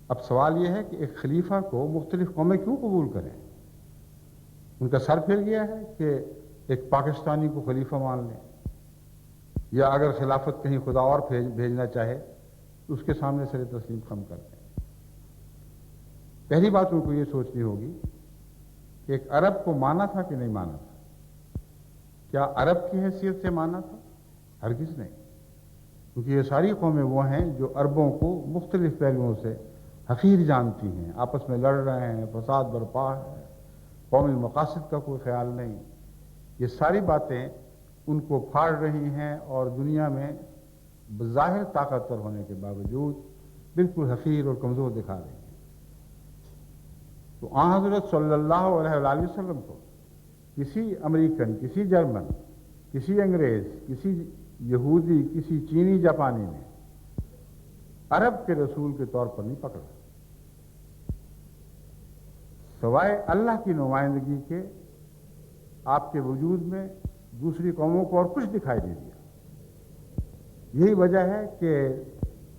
اب سوال یہ ہے کہ ایک خلیفہ کو مختلف قومیں کیوں قبول کریں؟ ان کا سر پھر گیا ہے کہ ایک پاکستانی کو خلیفہ مان لیں، یا اگر خلافت کہیں خدا اور بھیجنا چاہے تو اس کے سامنے سر تسلیم خم کر دیں. پہلی بات ان کو یہ سوچنی ہوگی کہ ایک عرب کو مانا تھا کہ نہیں مانا تھا. کیا عرب کی حیثیت سے مانا تھا؟ ہرگز نہیں، کیونکہ یہ ساری قومیں وہ ہیں جو عربوں کو مختلف پہلوؤں سے حقیر جانتی ہیں، آپس میں لڑ رہے ہیں، فساد برپا ہے، قومی مقاصد کا کوئی خیال نہیں. یہ ساری باتیں ان کو پھاڑ رہی ہیں اور دنیا میں بظاہر طاقتور ہونے کے باوجود بالکل حقیر اور کمزور دکھا رہی ہیں. تو حضرت صلی اللہ علیہ وآلہ وسلم کو کسی امریکن، کسی جرمن، کسی انگریز، کسی یہودی، کسی چینی جاپانی نے عرب کے رسول کے طور پر نہیں پکڑا، سوائے اللہ کی نمائندگی کے آپ کے وجود میں دوسری قوموں کو اور کچھ دکھائی نہیں دیا. یہی وجہ ہے کہ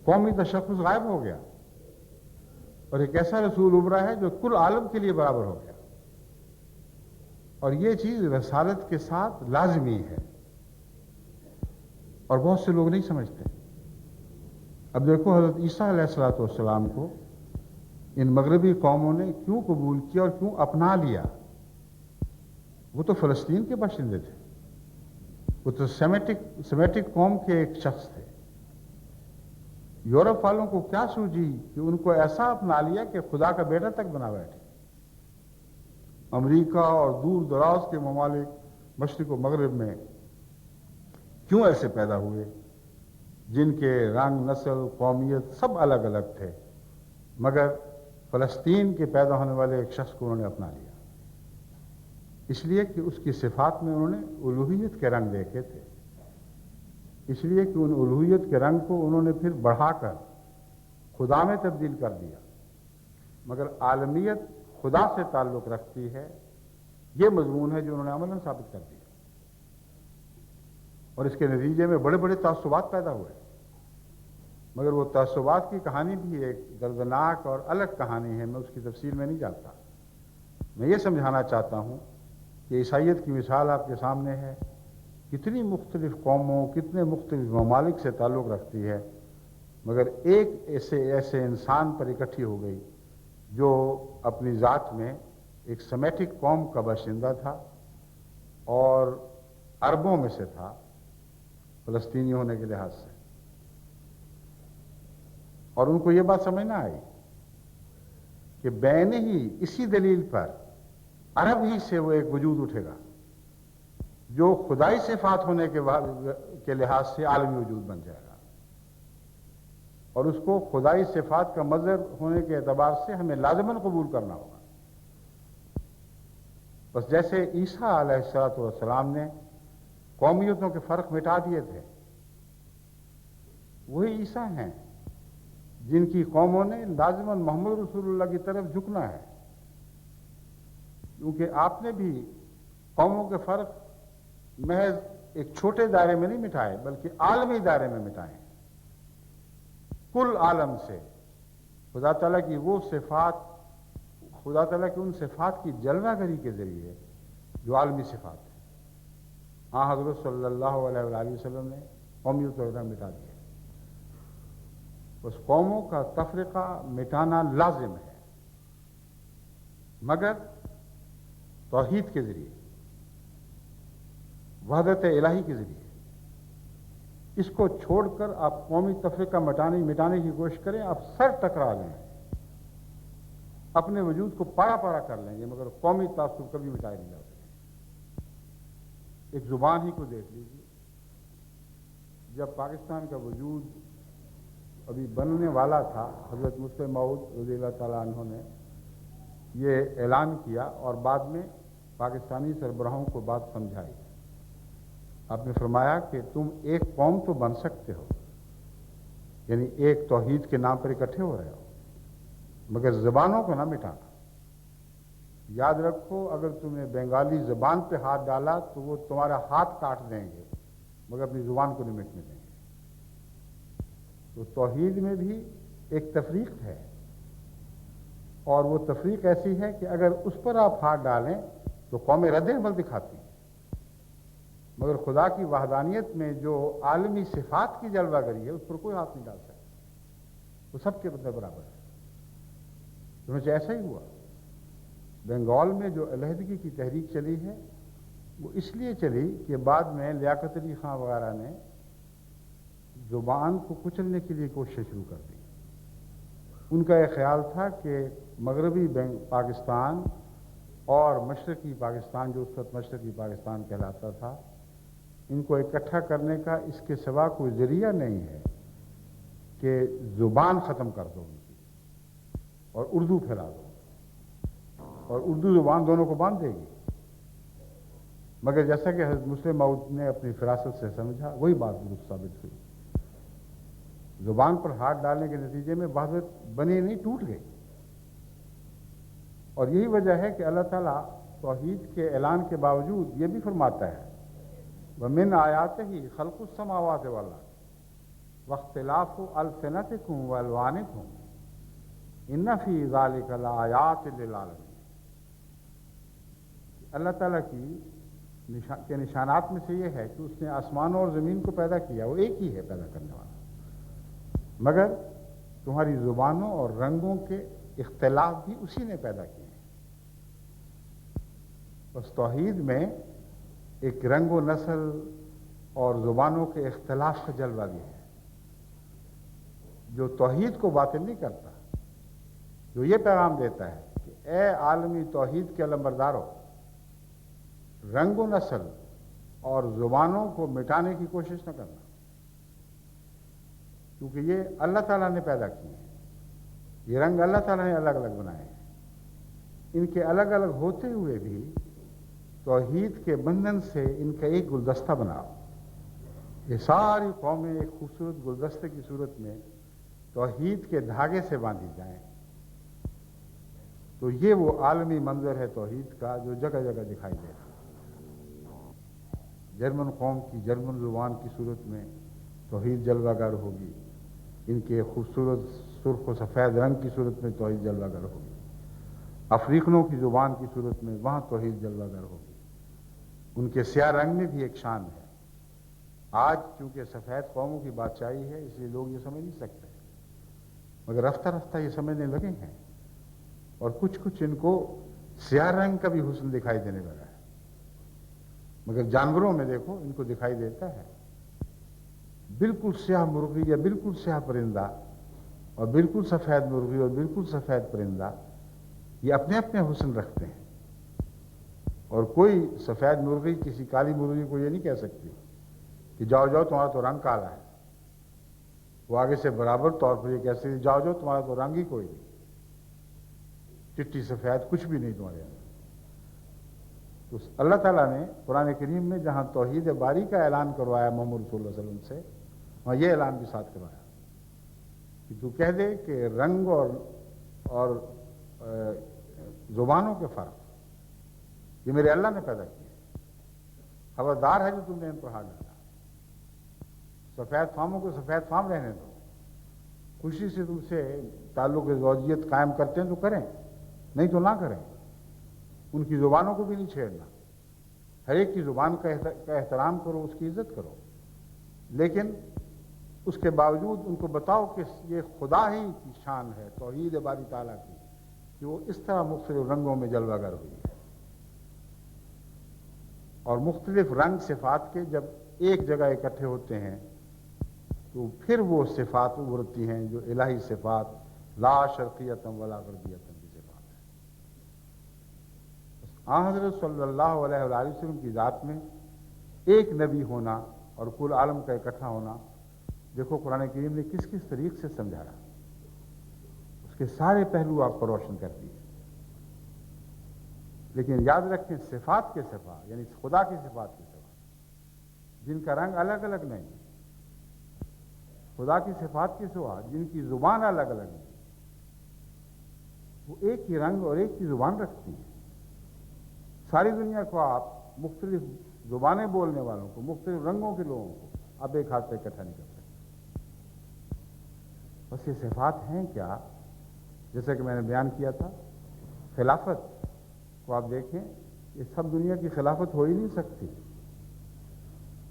قومی تشخص غائب ہو گیا اور ایک ایسا رسول ابھرا ہے جو کل عالم کے لیے برابر ہو گیا، اور یہ چیز رسالت کے ساتھ لازمی ہے اور بہت سے لوگ نہیں سمجھتے۔ اب دیکھو حضرت عیسیٰ علیہ الصلوۃ والسلام کو ان مغربی قوموں نے کیوں قبول کیا اور کیوں اپنا لیا؟ وہ تو فلسطین کے باشندے تھے، وہ تو سیمیٹک قوم کے ایک شخص تھے۔ یورپ والوں کو کیا سوجی کہ ان کو ایسا اپنا لیا کہ خدا کا بیٹا تک بنا بیٹھے۔ امریکہ اور دور دراز کے ممالک مشرق و مغرب میں کیوں ایسے پیدا ہوئے جن کے رنگ، نسل، قومیت سب الگ الگ تھے، مگر فلسطین کے پیدا ہونے والے ایک شخص کو انہوں نے اپنا لیا، اس لیے کہ اس کی صفات میں انہوں نے الوہیت کے رنگ دیکھے تھے، اس لیے کہ ان الوہیت کے رنگ کو انہوں نے پھر بڑھا کر خدا میں تبدیل کر دیا۔ مگر عالمیت خدا سے تعلق رکھتی ہے، یہ مضمون ہے جو انہوں نے عملاً ثابت کر دیا، اور اس کے نتیجے میں بڑے بڑے تعصبات پیدا ہوئے، مگر وہ تعصبات کی کہانی بھی ایک دردناک اور الگ کہانی ہے، میں اس کی تفصیل میں نہیں جانتا۔ میں یہ سمجھانا چاہتا ہوں کہ عیسائیت کی مثال آپ کے سامنے ہے، کتنی مختلف قوموں، کتنے مختلف ممالک سے تعلق رکھتی ہے، مگر ایک ایسے انسان پر اکٹھی ہو گئی جو اپنی ذات میں ایک سیمیٹک قوم کا باشندہ تھا اور عربوں میں سے تھا، فلسطینی ہونے کے لحاظ سے، اور ان کو یہ بات سمجھ نہ آئی کہ بین ہی اسی دلیل پر عرب ہی سے وہ ایک وجود اٹھے گا جو خدائی صفات ہونے کے لحاظ سے عالمی وجود بن جائے گا، اور اس کو خدائی صفات کا مظہر ہونے کے اعتبار سے ہمیں لازماً قبول کرنا ہوگا۔ بس جیسے عیسیٰ علیہ الصلوۃ والسلام نے قومیتوں کے فرق مٹا دیے تھے، وہی عیسیٰ ہیں جن کی قوموں نے لازماً محمد رسول اللہ کی طرف جھکنا ہے، کیونکہ آپ نے بھی قوموں کے فرق محض ایک چھوٹے دائرے میں نہیں مٹائے بلکہ عالمی دائرے میں مٹائے، کل عالم سے خدا تعالیٰ کی وہ صفات، خدا تعالیٰ کی ان صفات کی جلوہ گری کے ذریعے جو عالمی صفات ہیں۔ ہاں، حضرت صلی اللہ علیہ وآلہ وسلم نے قومیت و رنگ مٹا دیا، اس قوموں کا تفرقہ مٹانا لازم ہے، مگر توحید کے ذریعے، وحدت الہی کے ذریعے۔ اس کو چھوڑ کر آپ قومی تفرقہ مٹانے کی کوشش کریں، آپ سر ٹکرا لیں، اپنے وجود کو پارا پارا کر لیں گے، مگر قومی تعصب کبھی مٹائے نہیں جا سکے۔ ایک زبان ہی کو دیکھ لیجیے، جب پاکستان کا وجود ابھی بننے والا تھا، حضرت مسلم موعود رضی اللہ تعالیٰ عنہ نے یہ اعلان کیا اور بعد میں پاکستانی سربراہوں کو بات سمجھائی۔ آپ نے فرمایا کہ تم ایک قوم تو بن سکتے ہو، یعنی ایک توحید کے نام پر اکٹھے ہو رہے ہو، مگر زبانوں کو نہ مٹانا۔ یاد رکھو، اگر تم نے بنگالی زبان پہ ہاتھ ڈالا تو وہ تمہارا ہاتھ کاٹ دیں گے، مگر اپنی زبان کو نہیں مٹنے دیں گے۔ تو توحید میں بھی ایک تفریق ہے، اور وہ تفریق ایسی ہے کہ اگر اس پر آپ ہاتھ ڈالیں تو قومیں رد عمل دکھاتی ہیں، مگر خدا کی وحدانیت میں جو عالمی صفات کی جلوہ گری ہے اس پر کوئی ہاتھ نہیں ڈال سکتا، وہ سب کے بدلے برابر ہے۔ چنانچہ ایسا ہی ہوا، بنگال میں جو علیحدگی کی تحریک چلی ہے وہ اس لیے چلی کہ بعد میں لیاقت علی خان وغیرہ نے زبان کو کچلنے کے لیے کوشش شروع کر دی۔ ان کا یہ خیال تھا کہ مغربی پاکستان اور مشرقی پاکستان، جو اس وقت مشرقی پاکستان کہلاتا تھا، ان کو اکٹھا کرنے کا اس کے سوا کوئی ذریعہ نہیں ہے کہ زبان ختم کر دو ان کی اور اردو پھیلا دو، اور اردو زبان دونوں کو باندھ دے گی۔ مگر جیسا کہ حضرت مسلم موعود نے اپنی فراست سے سمجھا، وہی بات درست ثابت ہوئی۔ زبان پر ہاتھ ڈالنے کے نتیجے میں وحدت بنی نہیں، ٹوٹ گئی، اور یہی وجہ ہے کہ اللہ تعالیٰ توحید کے اعلان کے باوجود یہ بھی فرماتا ہے وَمِنْ آیَاتِهِ خَلْقُ السَّمَاوَاتِ وَالْأَرْضِ، واختلاف السنتکم والوانکم ان فی ذالک لآیات للعالمین۔ اللہ تعالیٰ کے نشانات میں سے یہ ہے کہ اس نے آسمانوں اور زمین کو پیدا کیا، وہ ایک ہی ہے پیدا کرنے والا، مگر تمہاری زبانوں اور رنگوں کے اختلاف بھی اسی نے پیدا کیے ہیں۔ بس توحید میں ایک رنگ و نسل اور زبانوں کے اختلاف کا جلوہ بھی ہے، جو توحید کو باطل نہیں کرتا، جو یہ پیغام دیتا ہے کہ اے عالمی توحید کے علمبردارو، رنگ و نسل اور زبانوں کو مٹانے کی کوشش نہ کرنا، کیونکہ یہ اللہ تعالیٰ نے پیدا کی ہے، یہ رنگ اللہ تعالیٰ نے الگ الگ بنائے ہیں، ان کے الگ الگ ہوتے ہوئے بھی توحید کے بندھن سے ان کا ایک گلدستہ بناؤ، یہ ساری قومیں ایک خوبصورت گلدستے کی صورت میں توحید کے دھاگے سے باندھی جائیں، تو یہ وہ عالمی منظر ہے توحید کا جو جگہ جگہ دکھائی دے رہا ہے۔ جرمن قوم کی جرمن زبان کی صورت میں توحید جلوہ گر ہوگی، ان کے خوبصورت سرخ و سفید رنگ کی صورت میں توحید جلوہ گر ہوگی، افریقنوں کی زبان کی صورت میں وہاں توحید جلوہ گر ہوگی، ان کے سیاہ رنگ میں بھی ایک شان ہے۔ آج چونکہ سفید قوموں کی بادشاہی ہے اس لیے لوگ یہ سمجھ نہیں سکتے، مگر رفتہ رفتہ یہ سمجھنے لگے ہیں، اور کچھ کچھ ان کو سیاہ رنگ کا بھی حسن دکھائی دینے لگا ہے، مگر جانوروں میں دیکھو ان کو دکھائی دیتا ہے بالکل سیاہ مرغی یا بالکل سیاہ پرندہ اور بالکل سفید مرغی اور بالکل سفید پرندہ، یہ اپنے اپنے حسن رکھتے ہیں، اور کوئی سفید مرغی کسی کالی مرغی کو یہ نہیں کہہ سکتی کہ جاؤ جاؤ تمہارا تو رنگ کالا ہے، وہ آگے سے برابر طور پر یہ کہہ سکتی جاؤ جاؤ تمہارا تو رنگ ہی کوئی نہیں، چٹی سفید کچھ بھی نہیں تمہارے اندر۔ تو اللہ تعالیٰ نے قرآن کریم میں جہاں توحید باری کا اعلان کروایا محمد صلی اللہ علیہ وسلم سے، وہاں یہ اعلان بھی ساتھ کروایا کہ تو کہہ دے کہ رنگ اور زبانوں کے فرق یہ میرے اللہ نے پیدا کیے، خبردار ہے جو تم نے ان پر ہاتھ ڈالا، سفید فاموں کو سفید فام رہنے دو، خوشی سے تم سے تعلق زوجیت قائم کرتے ہیں تو کریں، نہیں تو نہ کریں، ان کی زبانوں کو بھی نہیں چھیڑنا، ہر ایک کی زبان کا احترام کرو، اس کی عزت کرو، لیکن اس کے باوجود ان کو بتاؤ کہ یہ خدا ہی کی شان ہے توحید باری تعالیٰ کی کہ وہ اس طرح مختلف رنگوں میں جلوہ گر ہوئی ہے، اور مختلف رنگ صفات کے جب ایک جگہ اکٹھے ہوتے ہیں تو پھر وہ صفات ابھرتی ہیں جو الہی صفات لا شرقیتم ولا غربیتم کی صفات ہے۔ حضرت صلی اللہ علیہ وآلہ وسلم کی ذات میں ایک نبی ہونا اور کل عالم کا اکٹھا ہونا، دیکھو قرآن کریم نے کس کس طریق سے سمجھایا، اس کے سارے پہلو آپ کو روشن کر دیے، لیکن یاد رکھیں صفات کے صفات یعنی خدا کی صفات کے صفات جن کا رنگ الگ الگ نہیں، خدا کی صفات کے سوا جن کی زبان الگ الگ نہیں، وہ ایک ہی رنگ اور ایک ہی زبان رکھتی ہیں۔ ساری دنیا کو آپ مختلف زبانیں بولنے والوں کو، مختلف رنگوں کے لوگوں کو آپ ایک ہاتھ پہ اکٹھا نہیں کر سکتے۔ بس یہ صفات ہیں کیا؟ جیسا کہ میں نے بیان کیا تھا، خلافت کو آپ دیکھیں، یہ سب دنیا کی خلافت ہو ہی نہیں سکتی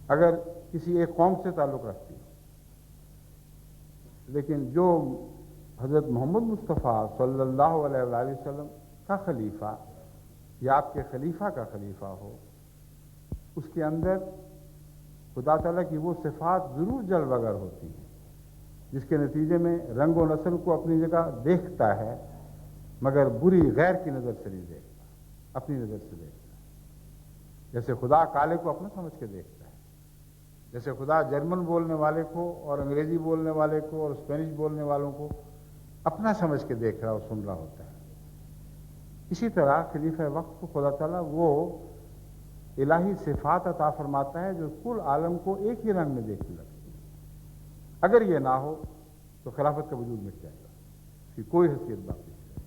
اگر کسی ایک قوم سے تعلق رکھتی، لیکن جو حضرت محمد مصطفیٰ صلی اللہ علیہ وآلہ وسلم کا خلیفہ یا آپ کے خلیفہ کا خلیفہ ہو، اس کے اندر خدا تعالیٰ کی وہ صفات ضرور جلوہ گر ہوتی ہیں، جس کے نتیجے میں رنگ و نسل کو اپنی جگہ دیکھتا ہے، مگر بری غیر کی نظر سے نہیں دیکھتا، اپنی نظر سے دیکھتا ہے۔ جیسے خدا کالے کو اپنا سمجھ کے دیکھتا ہے، جیسے خدا جرمن بولنے والے کو اور انگریزی بولنے والے کو اور اسپینش بولنے والوں کو اپنا سمجھ کے دیکھ رہا اور سن رہا ہوتا ہے، اسی طرح خلیفہ وقت کو خدا تعالیٰ وہ الہی صفات عطا فرماتا ہے جو کل عالم کو ایک ہی رنگ میں دیکھنے لگتی ہے۔ اگر یہ نہ ہو تو خلافت کا وجود مٹ جائے گا، اس کی کوئی حیثیت باقی نہیں رہے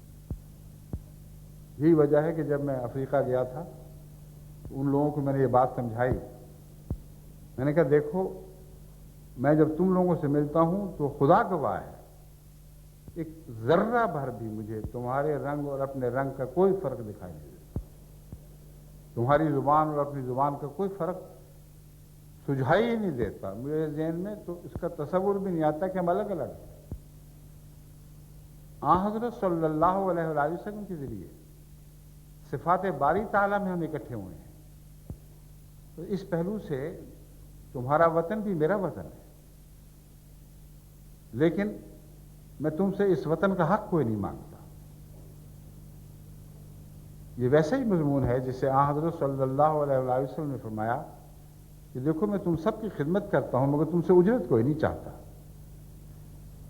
گی۔ یہی وجہ ہے کہ جب میں افریقہ گیا تھا تو ان لوگوں کو میں نے یہ بات سمجھائی، میں نے کہا دیکھو میں جب تم لوگوں سے ملتا ہوں تو خدا گواہ ہے، ایک ذرہ بھر بھی مجھے تمہارے رنگ اور اپنے رنگ کا کوئی فرق دکھائی نہیں دیتا، تمہاری زبان اور اپنی زبان کا کوئی فرق سجھائی ہی نہیں دیتا میرے ذہن میں، تو اس کا تصور بھی نہیں آتا کہ ہم الگ الگ ہیں۔ حضرت صلی اللہ علیہ وآلہ وسلم کے ذریعے صفات باری تعالیٰ میں ہم اکٹھے ہوئے ہیں، تو اس پہلو سے تمہارا وطن بھی میرا وطن ہے، لیکن میں تم سے اس وطن کا حق کوئی نہیں مانگتا۔ یہ ویسا ہی مضمون ہے جسے حضرت صلی اللہ علیہ وآلہ وسلم نے فرمایا کہ دیکھو میں تم سب کی خدمت کرتا ہوں مگر تم سے اجرت کوئی نہیں چاہتا۔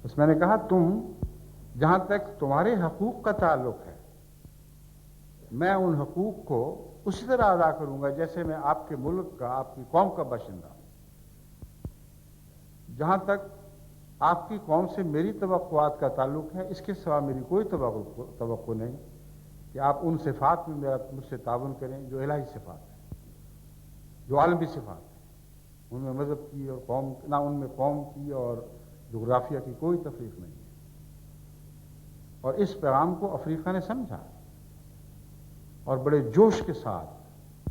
بس میں نے کہا تم جہاں تک تمہارے حقوق کا تعلق ہے میں ان حقوق کو اسی طرح ادا کروں گا جیسے میں آپ کے ملک کا، آپ کی قوم کا باشندہ ہوں۔ جہاں تک آپ کی قوم سے میری توقعات کا تعلق ہے اس کے سوا میری کوئی توقع نہیں کہ آپ ان صفات میں مجھ سے تعاون کریں جو الہی صفات ہیں، جو عالمی صفات ہیں، ان میں مذہب کی اور قوم نہ ان میں قوم کی اور جغرافیہ کی کوئی تفریق نہیں ہے۔ اور اس پیغام کو افریقہ نے سمجھا اور بڑے جوش کے ساتھ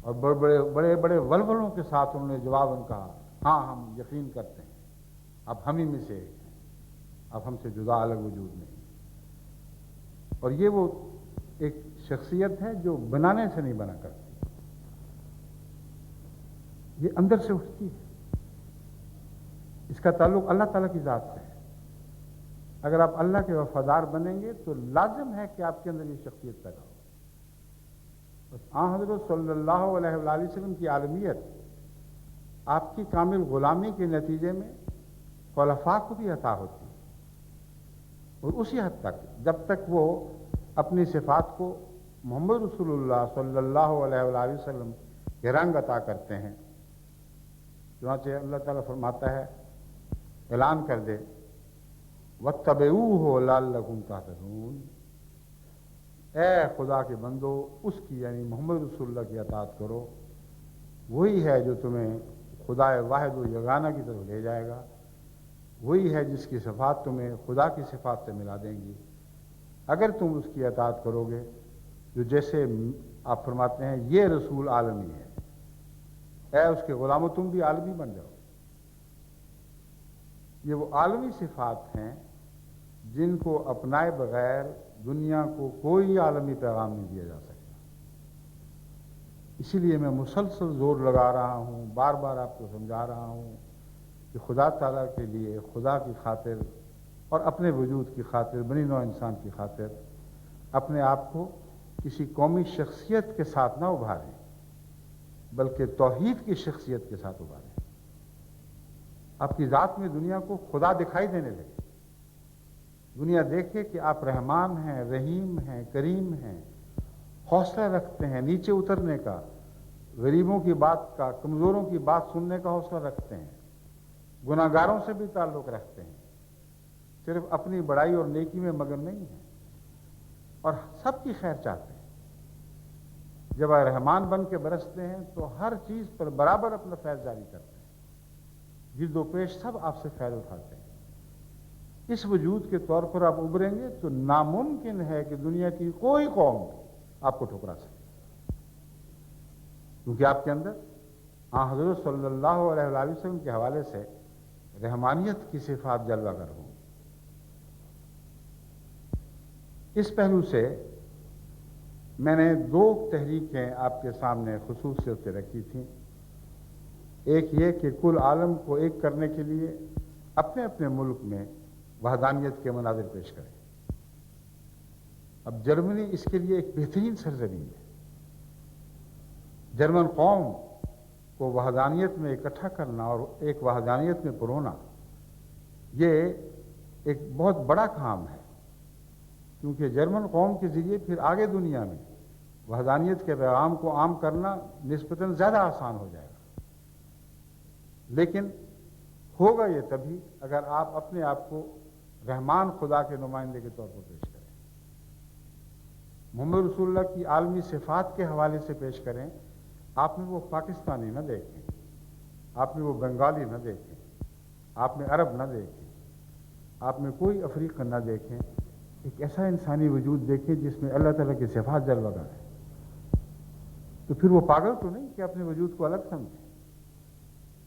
اور بڑے بڑے ولولوں کے ساتھ انہوں نے جواباً کہا ہاں ہم یقین کرتے ہیں اب ہم ہی میں سے ایک ہیں، اب ہم سے جدا الگ وجود نہیں۔ اور یہ وہ ایک شخصیت ہے جو بنانے سے نہیں بنا کرتی، یہ اندر سے اٹھتی ہے، اس کا تعلق اللہ تعالیٰ کی ذات سے ہے۔ اگر آپ اللہ کے وفادار بنیں گے تو لازم ہے کہ آپ کے اندر یہ شخصیت پیدا ہو۔ بس حضرت صلی اللہ علیہ وآلہ وسلم کی عالمیت آپ کی کامل غلامی کے نتیجے میں خلفاء کو بھی عطا ہوتی ہے، اور اسی حد تک جب تک وہ اپنی صفات کو محمد رسول اللہ صلی اللہ علیہ وآلہ وسلم کے رنگ عطا کرتے ہیں۔ چنانچہ اللہ تعالیٰ فرماتا ہے، اعلان کر دے وَاتَّبِعُوهُ لَعَلَّكُمْ تَهْتَدُونَ، اے خدا کے بندو اس کی یعنی محمد رسول اللہ کی اطاعت کرو، وہی ہے جو تمہیں خدا واحد و یگانہ کی طرف لے جائے گا، وہی ہے جس کی صفات تمہیں خدا کی صفات سے ملا دیں گی اگر تم اس کی اطاعت کرو گے، جو جیسے آپ فرماتے ہیں یہ رسول عالمی ہے، اے اس کے غلاموں تم بھی عالمی بن جاؤ۔ یہ وہ عالمی صفات ہیں جن کو اپنائے بغیر دنیا کو کوئی عالمی پیغام نہیں دیا جا سکتا۔ اسی لیے میں مسلسل زور لگا رہا ہوں، بار بار آپ کو سمجھا رہا ہوں کہ خدا تعالیٰ کے لیے، خدا کی خاطر اور اپنے وجود کی خاطر، بنی نوع انسان کی خاطر اپنے آپ کو کسی قومی شخصیت کے ساتھ نہ ابھاریں بلکہ توحید کی شخصیت کے ساتھ ابھاریں۔ آپ کی ذات میں دنیا کو خدا دکھائی دینے لگے، دنیا دیکھے کہ آپ رحمان ہیں، رحیم ہیں، کریم ہیں، حوصلہ رکھتے ہیں نیچے اترنے کا، غریبوں کی بات کا، کمزوروں کی بات سننے کا حوصلہ رکھتے ہیں، گناہگاروں سے بھی تعلق رکھتے ہیں، صرف اپنی بڑائی اور نیکی میں مگن نہیں ہیں، اور سب کی خیر چاہتے ہیں۔ جب آپ رحمان بن کے برستے ہیں تو ہر چیز پر برابر اپنا فیض جاری کرتے ہیں، جلد و پیش سب آپ سے فیض اٹھاتے ہیں۔ اس وجود کے طور پر آپ ابھریں گے تو ناممکن ہے کہ دنیا کی کوئی قوم آپ کو ٹھکرا سکے، کیونکہ آپ کے اندر حضرت صلی اللہ علیہ وآلہ وسلم کے حوالے سے رحمانیت کی صفات جلوہ گر ہوں۔ اس پہلو سے میں نے دو تحریکیں آپ کے سامنے خصوصیت سے رکھی تھیں، ایک یہ کہ کل عالم کو ایک کرنے کے لیے اپنے اپنے ملک میں وحدانیت کے مناظر پیش کریں۔ اب جرمنی اس کے لیے ایک بہترین سرزمین ہے۔ جرمن قوم کو وحدانیت میں اکٹھا کرنا اور ایک وحدانیت میں پرونا یہ ایک بہت بڑا کام ہے، کیونکہ جرمن قوم کے ذریعے پھر آگے دنیا میں وحدانیت کے پیغام کو عام کرنا نسبتاً زیادہ آسان ہو جائے گا، لیکن ہوگا یہ تبھی اگر آپ اپنے آپ کو رحمان خدا کے نمائندے کے طور پر پیش کریں، محمد رسول اللہ کی عالمی صفات کے حوالے سے پیش کریں۔ آپ میں وہ پاکستانی نہ دیکھیں، آپ میں وہ بنگالی نہ دیکھیں، آپ نے عرب نہ دیکھیں، آپ میں کوئی افریقہ نہ دیکھیں، ایک ایسا انسانی وجود دیکھیں جس میں اللہ تعالیٰ کی صفات جلوہ گر ہے، تو پھر وہ پاگل تو نہیں کہ اپنے وجود کو الگ سمجھے؟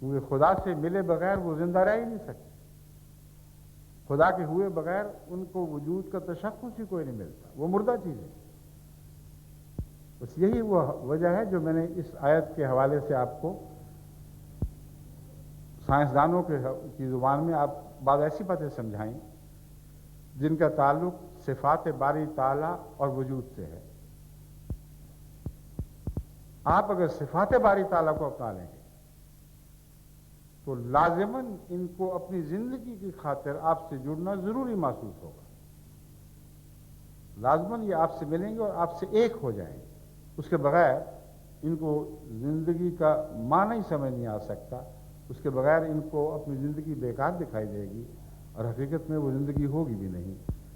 وہ خدا سے ملے بغیر وہ زندہ رہ ہی نہیں سکتے، خدا کے ہوئے بغیر ان کو وجود کا تشخص ہی کوئی نہیں ملتا، وہ مردہ چیز ہے۔ بس یہی وہ وجہ ہے جو میں نے اس آیت کے حوالے سے آپ کو سائنسدانوں کی زبان میں آپ بعض ایسی باتیں سمجھائیں جن کا تعلق صفات باری تعالیٰ اور وجود سے ہے۔ آپ اگر صفات باری تعالیٰ کو اپنا لیں گے تو لازماً ان کو اپنی زندگی کی خاطر آپ سے جڑنا ضروری محسوس ہوگا، لازماً یہ آپ سے ملیں گے اور آپ سے ایک ہو جائیں گے، اس کے بغیر ان کو زندگی کا معنی ہی سمجھ نہیں آ سکتا، اس کے بغیر ان کو اپنی زندگی بیکار دکھائی دے گی، اور حقیقت میں وہ زندگی ہوگی بھی نہیں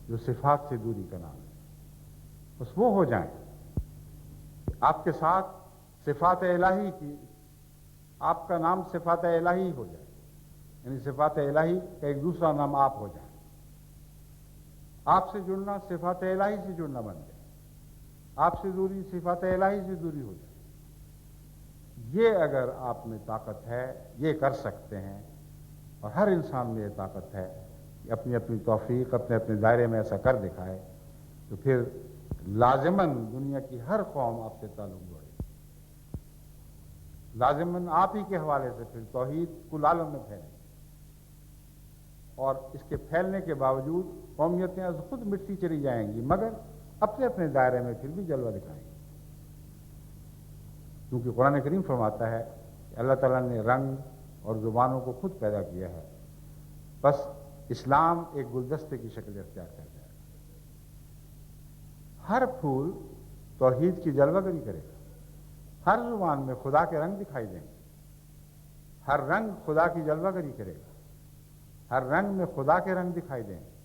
جو صفات سے دوری کا نام ہے۔ بس وہ ہو جائیں، آپ کے ساتھ صفات الہی کی، آپ کا نام صفات الہی ہو جائے، یعنی صفات الہی کا ایک دوسرا نام آپ ہو جائیں، آپ سے جڑنا صفات الہی سے جڑنا بن جائے، آپ سے دوری صفات الہی سے دوری ہو جائے۔ یہ اگر آپ میں طاقت ہے، یہ کر سکتے ہیں، اور ہر انسان میں یہ طاقت ہے کہ اپنی اپنی توفیق اپنے اپنے دائرے میں ایسا کر دکھائے، تو پھر لازماً دنیا کی ہر قوم آپ سے تعلق جوڑے، لازماً آپ ہی کے حوالے سے پھر توحید کل عالم میں پھیلے، اور اس کے پھیلنے کے باوجود قومیتیں از خود مٹتی چلی جائیں گی، مگر اپنے اپنے دائرے میں پھر بھی جلوہ دکھائیں گے، کیونکہ قرآن کریم فرماتا ہے کہ اللہ تعالیٰ نے رنگ اور زبانوں کو خود پیدا کیا ہے، بس اسلام ایک گلدستے کی شکل اختیار کر جائے گا، ہر پھول توحید کی جلوہ گری کرے گا، ہر زبان میں خدا کے رنگ دکھائی دیں گے، ہر رنگ خدا کی جلوہ گری کرے گا، ہر رنگ میں خدا کے رنگ دکھائی دیں گے،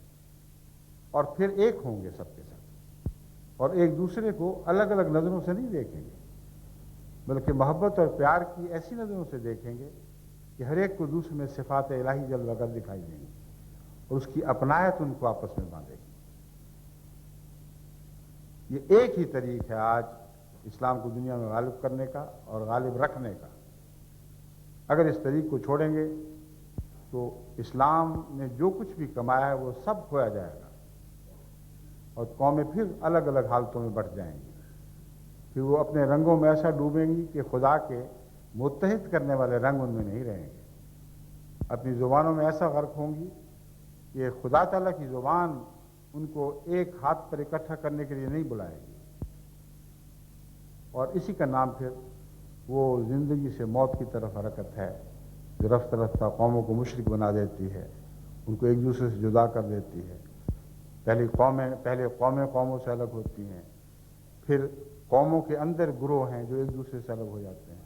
اور پھر ایک ہوں گے سب کے ساتھ، اور ایک دوسرے کو الگ الگ نظروں سے نہیں دیکھیں گے، بلکہ محبت اور پیار کی ایسی نظروں سے دیکھیں گے کہ ہر ایک کو دوسرے میں صفات الہی جلوہ گر دکھائی دیں گی، اور اس کی اپنایت ان کو آپس میں باندھے گی۔ یہ ایک ہی طریق ہے آج اسلام کو دنیا میں غالب کرنے کا اور غالب رکھنے کا۔ اگر اس طریق کو چھوڑیں گے تو اسلام نے جو کچھ بھی کمایا ہے وہ سب کھویا جائے گا، اور قومیں پھر الگ الگ حالتوں میں بٹ جائیں گی، پھر وہ اپنے رنگوں میں ایسا ڈوبیں گی کہ خدا کے متحد کرنے والے رنگ ان میں نہیں رہیں گے، اپنی زبانوں میں ایسا غرق ہوں گی کہ خدا تعالیٰ کی زبان ان کو ایک ہاتھ پر اکٹھا کرنے کے لیے نہیں بلائے گی، اور اسی کا نام پھر وہ زندگی سے موت کی طرف حرکت ہے جو رفتہ رفتہ قوموں کو مشرک بنا دیتی ہے، ان کو ایک دوسرے سے جدا کر دیتی ہے۔ پہلے قومیں قوموں سے الگ ہوتی ہیں، پھر قوموں کے اندر گروہ ہیں جو ایک دوسرے سے الگ ہو جاتے ہیں،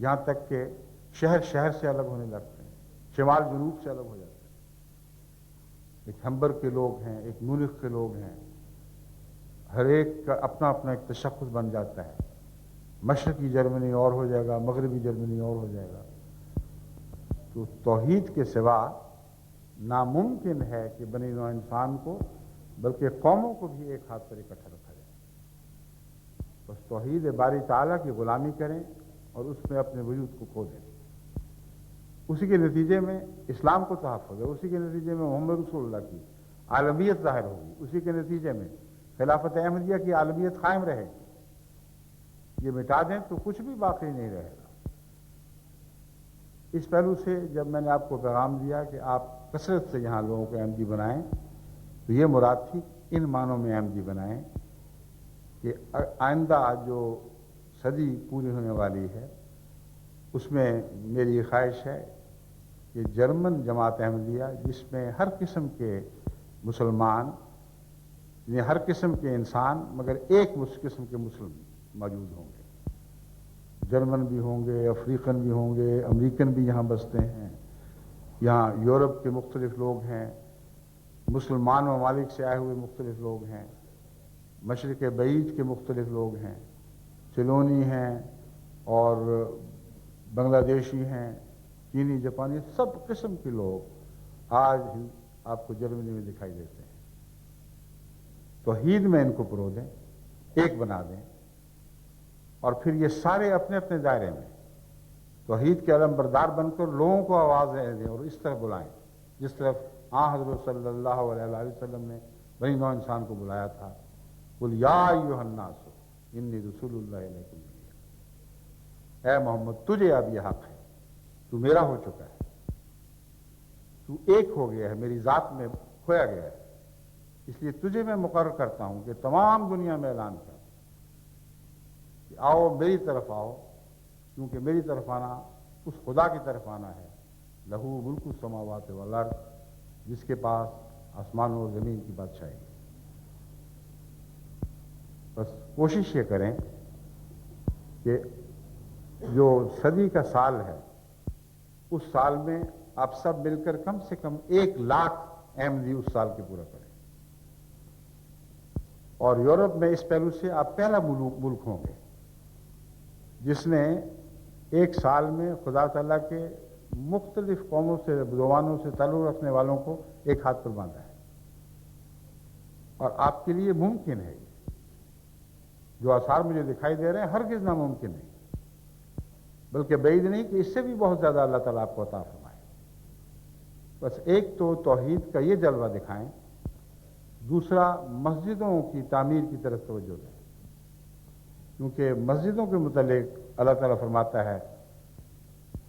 یہاں تک کہ شہر شہر سے الگ ہونے لگتے ہیں، شمال جنوب سے الگ ہو جاتے ہیں، ایک ہمبر کے لوگ ہیں، ایک مونخ کے لوگ ہیں، ہر ایک کا اپنا اپنا ایک تشخص بن جاتا ہے، مشرقی جرمنی اور ہو جائے گا، مغربی جرمنی اور ہو جائے گا۔ تو توحید کے سوا ناممکن ہے کہ بنی نوع انسان کو بلکہ قوموں کو بھی ایک ہاتھ پر اکٹھا رکھا جائے۔ بس توحید باری تعالیٰ کی غلامی کریں اور اس میں اپنے وجود کو کھو دیں، اسی کے نتیجے میں اسلام کو تحفظ ہے، اسی کے نتیجے میں محمد رسول اللہ کی عالمیت ظاہر ہوگی، اسی کے نتیجے میں خلافت احمدیہ کی عالمیت قائم رہے گی۔ یہ مٹا دیں تو کچھ بھی باقی نہیں رہے گا۔ اس پہلو سے جب میں نے آپ کو پیغام دیا کہ آپ کثرت سے یہاں لوگوں کو احمدی بنائیں، تو یہ مراد تھی ان معنوں میں احمدی بنائیں کہ آئندہ جو صدی پوری ہونے والی ہے اس میں میری خواہش ہے کہ جرمن جماعت احمدیہ جس میں ہر قسم کے مسلمان، یعنی ہر قسم کے انسان مگر ایک قسم کے مسلم موجود ہوں گے، جرمن بھی ہوں گے، افریقن بھی ہوں گے، امریکن بھی یہاں بستے ہیں، یہاں یورپ کے مختلف لوگ ہیں، مسلمان ممالک سے آئے ہوئے مختلف لوگ ہیں، مشرق بعید کے مختلف لوگ ہیں، سیلونی ہیں اور بنگلہ دیشی ہیں، چینی، جاپانی، سب قسم کے لوگ آج آپ کو جرمنی میں دکھائی دیتے ہیں۔ توحید میں ان کو پرو دیں، ایک بنا دیں، اور پھر یہ سارے اپنے اپنے دائرے میں توحید کے علم بردار بن کر لوگوں کو آوازیں دیں اور اس طرح بلائیں جس طرف حضرت صلی اللہ علیہ وسلم نے بنی نوع انسان کو بلایا تھا۔ قل یا ایھا الناس انی رسول اللہ علیکم جميعا، اے محمد تجھے اب یہ حق ہے، تو میرا ہو چکا ہے، تو ایک ہو گیا ہے، میری ذات میں کھویا گیا ہے، اس لیے تجھے میں مقرر کرتا ہوں کہ تمام دنیا میں اعلان کر کہ آؤ میری طرف آؤ، کیونکہ میری طرف آنا اس خدا کی طرف آنا ہے، لہو ملک السماوات والارض، جس کے پاس آسمانوں اور زمین کی بادشاہی ہے۔ بس کوشش یہ کریں کہ جو صدی کا سال ہے اس سال میں آپ سب مل کر کم سے کم 1,00,000 احمدی اس سال کے پورا کریں، اور یورپ میں اس پہلو سے آپ پہلا ملک ہوں گے جس نے ایک سال میں خدا تعالیٰ کے مختلف قوموں سے، زبانوں سے تعلق رکھنے والوں کو ایک ہاتھ پر باندھا ہے، اور آپ کے لیے ممکن ہے۔ جو آثار مجھے دکھائی دے رہے ہیں ہرگز ناممکن نہیں، بلکہ بعید نہیں کہ اس سے بھی بہت زیادہ اللہ تعالیٰ آپ کو عطا فرمائے۔ بس ایک تو توحید کا یہ جلوہ دکھائیں، دوسرا مسجدوں کی تعمیر کی طرف توجہ دیں، کیونکہ مسجدوں کے متعلق اللہ تعالیٰ فرماتا ہے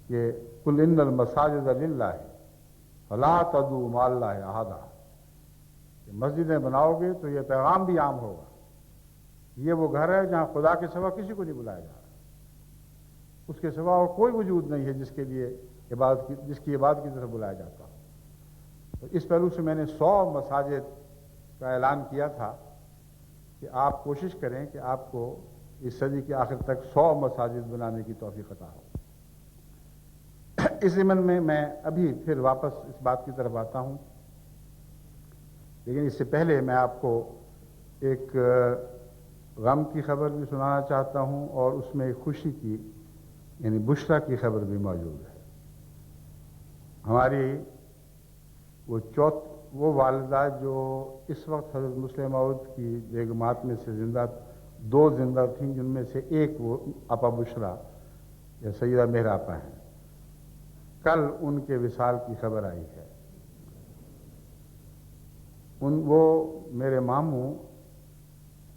کہ قل ان المساجد للہ فلا تدعوا مع اللہ احدا، کہ مسجدیں بناؤ گے تو یہ پیغام بھی عام ہوگا، یہ وہ گھر ہے جہاں خدا کے سوا کسی کو نہیں بلایا جا رہا، اس کے سوا اور کوئی وجود نہیں ہے جس کی عبادت کی طرف بلایا جاتا ہو۔ تو اس پہلو سے میں نے 100 مساجد کا اعلان کیا تھا کہ آپ کوشش کریں کہ آپ کو اس صدی کے آخر تک 100 مساجد بنانے کی توفیق عطا ہو۔ اس ضمن میں میں ابھی پھر واپس اس بات کی طرف آتا ہوں، لیکن اس سے پہلے میں آپ کو ایک غم کی خبر بھی سنانا چاہتا ہوں، اور اس میں ایک خوشی کی یعنی بشرا کی خبر بھی موجود ہے۔ ہماری وہ والدہ جو اس وقت حضرت مسلم موعود کی بیگمات میں سے دو زندہ تھیں، جن میں سے ایک وہ آپا بشرا یا سیدہ مہر آپا ہیں، کل ان کے وصال کی خبر آئی ہے۔ وہ میرے ماموں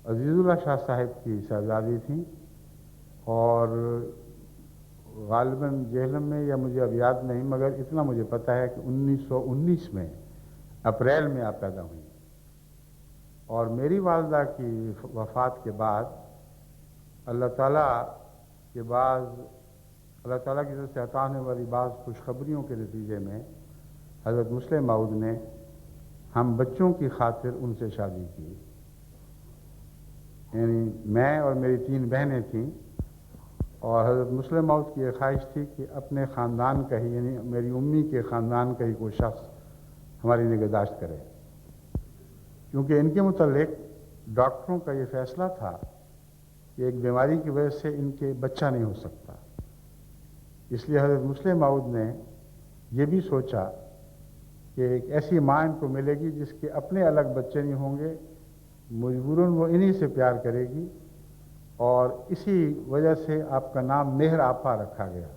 عزیز اللہ شاہ صاحب کی شہزادی تھیں، اور غالباً جہلم میں یا مجھے اب یاد نہیں، مگر اتنا مجھے پتہ ہے کہ 1919 میں اپریل میں آپ پیدا ہوئی، اور میری والدہ کی وفات کے بعد اللہ تعالیٰ کی طرف سے عطا ہونے والی بعض خوشخبریوں کے نتیجے میں حضرت مسلم موعود نے ہم بچوں کی خاطر ان سے شادی کی، یعنی میں اور میری 3 بہنیں تھیں، اور حضرت مسلم موعود کی یہ خواہش تھی کہ اپنے خاندان کا ہی، یعنی میری امی کے خاندان کا ہی کوئی شخص ہماری نگہداشت کرے، کیونکہ ان کے متعلق ڈاکٹروں کا یہ فیصلہ تھا کہ ایک بیماری کی وجہ سے ان کے بچہ نہیں ہو سکتا۔ اس لیے حضرت مسلم موعود نے یہ بھی سوچا کہ ایک ایسی ماں ان کو ملے گی جس کے اپنے الگ بچے نہیں ہوں گے، مجبوراً وہ انہی سے پیار کرے گی، اور اسی وجہ سے آپ کا نام مہر آپا رکھا گیا،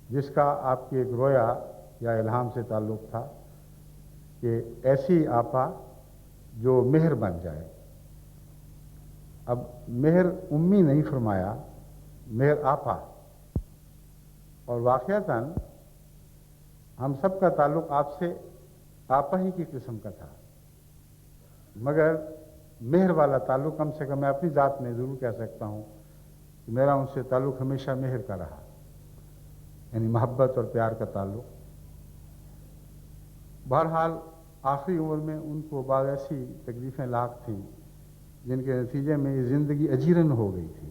جس کا آپ کی ایک رویا یا الہام سے تعلق تھا کہ ایسی آپا جو مہر بن جائے۔ اب مہر امی نہیں فرمایا، مہر آپا، اور واقعتاً ہم سب کا تعلق آپ سے آپا ہی کی قسم کا تھا، مگر مہر والا تعلق کم سے کم میں اپنی ذات میں ضرور کہہ سکتا ہوں کہ میرا ان سے تعلق ہمیشہ مہر کا رہا، یعنی محبت اور پیار کا تعلق۔ بہرحال آخری عمر میں ان کو بعض ایسی تکلیفیں لاحق تھیں جن کے نتیجے میں یہ زندگی اجیرن ہو گئی تھی،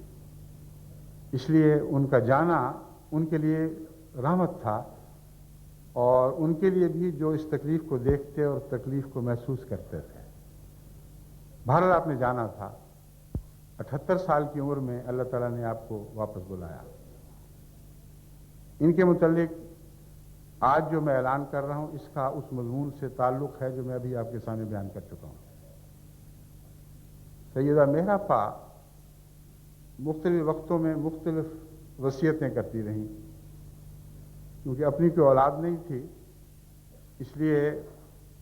اس لیے ان کا جانا ان کے لیے رحمت تھا، اور ان کے لیے بھی جو اس تکلیف کو دیکھتے اور تکلیف کو محسوس کرتے تھے۔ بہرحال آپ نے جانا تھا، 78 سال کی عمر میں اللہ تعالیٰ نے آپ کو واپس بلایا۔ ان کے متعلق آج جو میں اعلان کر رہا ہوں اس کا اس مضمون سے تعلق ہے جو میں ابھی آپ کے سامنے بیان کر چکا ہوں۔ سیدہ مہراپا مختلف وقتوں میں مختلف وصیتیں کرتی رہیں، کیونکہ اپنی کوئی اولاد نہیں تھی، اس لیے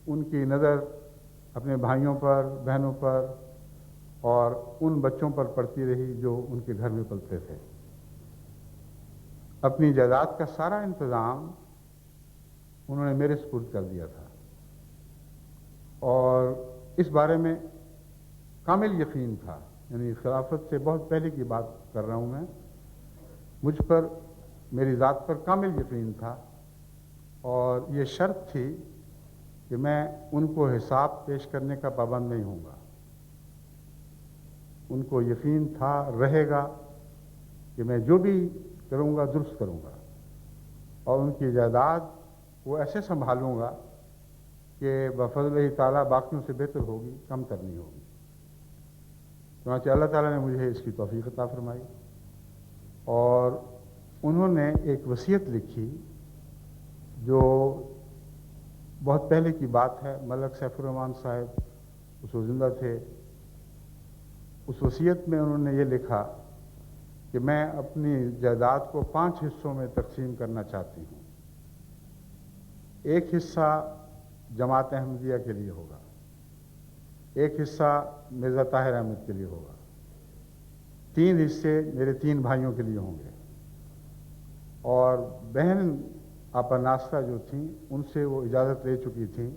ان کی نظر اپنے بھائیوں پر، بہنوں پر اور ان بچوں پر پڑتی رہی جو ان کے گھر میں پلتے تھے۔ اپنی جائیداد کا سارا انتظام انہوں نے میرے سپرد کر دیا تھا، اور اس بارے میں کامل یقین تھا، یعنی خلافت سے بہت پہلے کی بات کر رہا ہوں میں، مجھ پر، میری ذات پر کامل یقین تھا، اور یہ شرط تھی کہ میں ان کو حساب پیش کرنے کا پابند نہیں ہوں گا۔ ان کو یقین تھا، رہے گا، کہ میں جو بھی کروں گا درست کروں گا، اور ان کی جائیداد وہ ایسے سنبھالوں گا کہ بفضل تعالیٰ باقیوں سے بہتر ہوگی، کم تر نہیں ہوگی۔ چنانچہ اللہ تعالیٰ نے مجھے اس کی توفیق عطا فرمائی، اور انہوں نے ایک وصیت لکھی جو بہت پہلے کی بات ہے۔ ملک سیف الرحمن صاحب اس وقت زندہ تھے۔ اس وصیت میں انہوں نے یہ لکھا کہ میں اپنی جائیداد کو 5 حصوں میں تقسیم کرنا چاہتی ہوں۔ ایک حصہ جماعت احمدیہ کے لیے ہوگا، ایک حصہ مرزا طاہر احمد کے لیے ہوگا، 3 حصے میرے 3 بھائیوں کے لیے ہوں گے، اور بہن آپا ناصرہ جو تھیں ان سے وہ اجازت لے چکی تھیں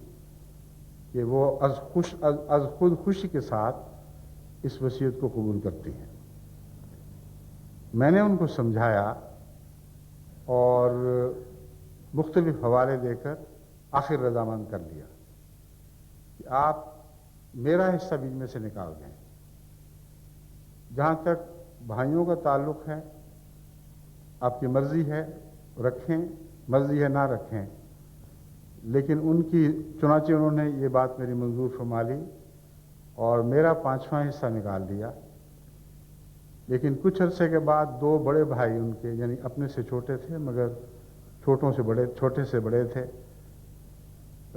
کہ وہ از خود خوشی کے ساتھ اس وصیت کو قبول کرتی ہیں۔ میں نے ان کو سمجھایا اور مختلف حوالے دے کر آخر رضامند کر لیا کہ آپ میرا حصہ بیچ میں سے نکال دیں۔ جہاں تک بھائیوں کا تعلق ہے، آپ کی مرضی ہے رکھیں، مرضی ہے نہ رکھیں، لیکن ان کی چنانچہ انہوں نے یہ بات میری منظور فرما لی اور میرا 5واں حصہ نکال دیا۔ لیکن کچھ عرصے کے بعد 2 بڑے بھائی ان کے، یعنی اپنے سے چھوٹے تھے مگر چھوٹے سے بڑے تھے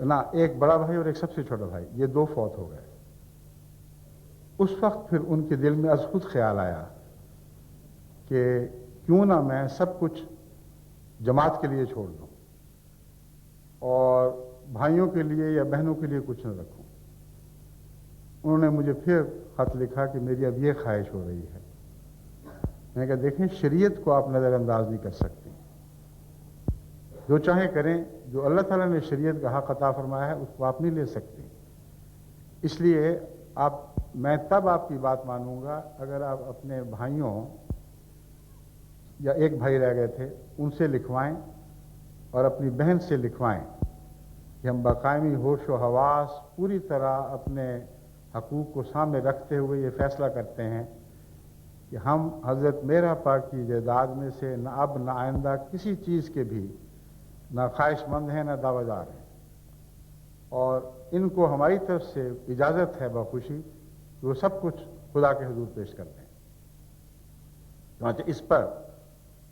نا، ایک بڑا بھائی اور ایک سب سے چھوٹا بھائی، یہ 2 فوت ہو گئے۔ اس وقت پھر ان کے دل میں از خود خیال آیا کہ کیوں نہ میں سب کچھ جماعت کے لیے چھوڑ دوں اور بھائیوں کے لیے یا بہنوں کے لیے کچھ نہ رکھوں۔ انہوں نے مجھے پھر خط لکھا کہ میری اب یہ خواہش ہو رہی ہے۔ میں نے کہا دیکھیں، شریعت کو آپ نظر انداز نہیں کر سکتے، جو چاہیں کریں، جو اللہ تعالیٰ نے شریعت کا حق عطا فرمایا ہے اس کو آپ نہیں لے سکتے۔ اس لیے میں تب آپ کی بات مانوں گا اگر آپ اپنے بھائیوں، یا ایک بھائی رہ گئے تھے، ان سے لکھوائیں اور اپنی بہن سے لکھوائیں کہ ہم باقاعدگی ہوش و حواس پوری طرح اپنے حقوق کو سامنے رکھتے ہوئے یہ فیصلہ کرتے ہیں کہ ہم حضرت مہراپا کی جائیداد میں سے نہ اب نہ آئندہ کسی چیز کے بھی نہ خواہش مند ہیں نہ دعویٰ دار ہیں، اور ان کو ہماری طرف سے اجازت ہے بخوشی کہ وہ سب کچھ خدا کے حضور پیش کر دیں۔ چنانچہ اس پر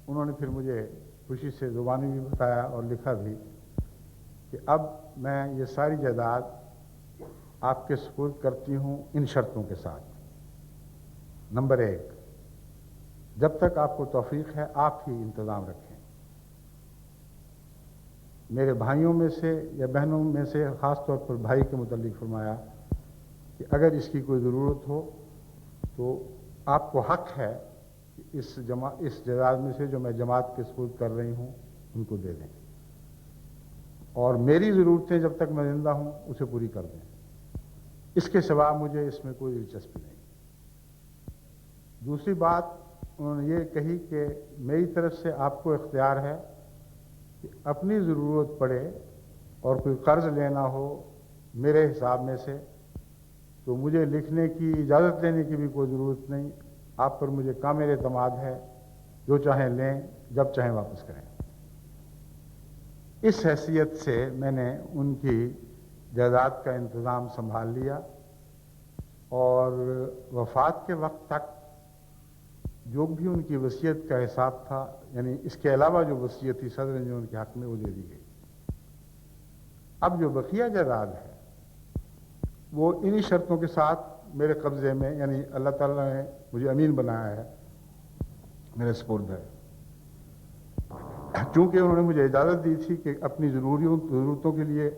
انہوں نے پھر مجھے خوشی سے زبانی بھی بتایا اور لکھا بھی کہ اب میں یہ ساری جائیداد آپ کے سپرد کرتی ہوں ان شرطوں کے ساتھ۔ نمبر 1، جب تک آپ کو توفیق ہے آپ ہی انتظام رکھیں۔ میرے بھائیوں میں سے یا بہنوں میں سے خاص طور پر بھائی کے متعلق فرمایا کہ اگر اس کی کوئی ضرورت ہو تو آپ کو حق ہے کہ اس جائیداد میں سے جو میں جماعت کے سپرد کر رہی ہوں ان کو دے دیں، اور میری ضرورتیں جب تک میں زندہ ہوں اسے پوری کر دیں۔ اس کے سوا مجھے اس میں کوئی دلچسپی نہیں۔ دوسری بات انہوں نے یہ کہی کہ میری طرف سے آپ کو اختیار ہے کہ اپنی ضرورت پڑے اور کوئی قرض لینا ہو میرے حساب میں سے تو مجھے لکھنے کی، اجازت لینے کی بھی کوئی ضرورت نہیں، آپ پر مجھے کامل اعتماد ہے، جو چاہیں لیں، جب چاہیں واپس کریں۔ اس حیثیت سے میں نے ان کی جائیداد کا انتظام سنبھال لیا، اور وفات کے وقت تک جو بھی ان کی وصیت کا حساب تھا، یعنی اس کے علاوہ جو وصیت تھی صدر انجمن کے حق میں، وہ دے دی گئی۔ اب جو بقیہ جائیداد ہے وہ انہی شرطوں کے ساتھ میرے قبضے میں، یعنی اللہ تعالیٰ نے مجھے امین بنایا ہے، میرے سپرد ہے، چونکہ انہوں نے مجھے اجازت دی تھی کہ اپنی ضرورتوں کے لیے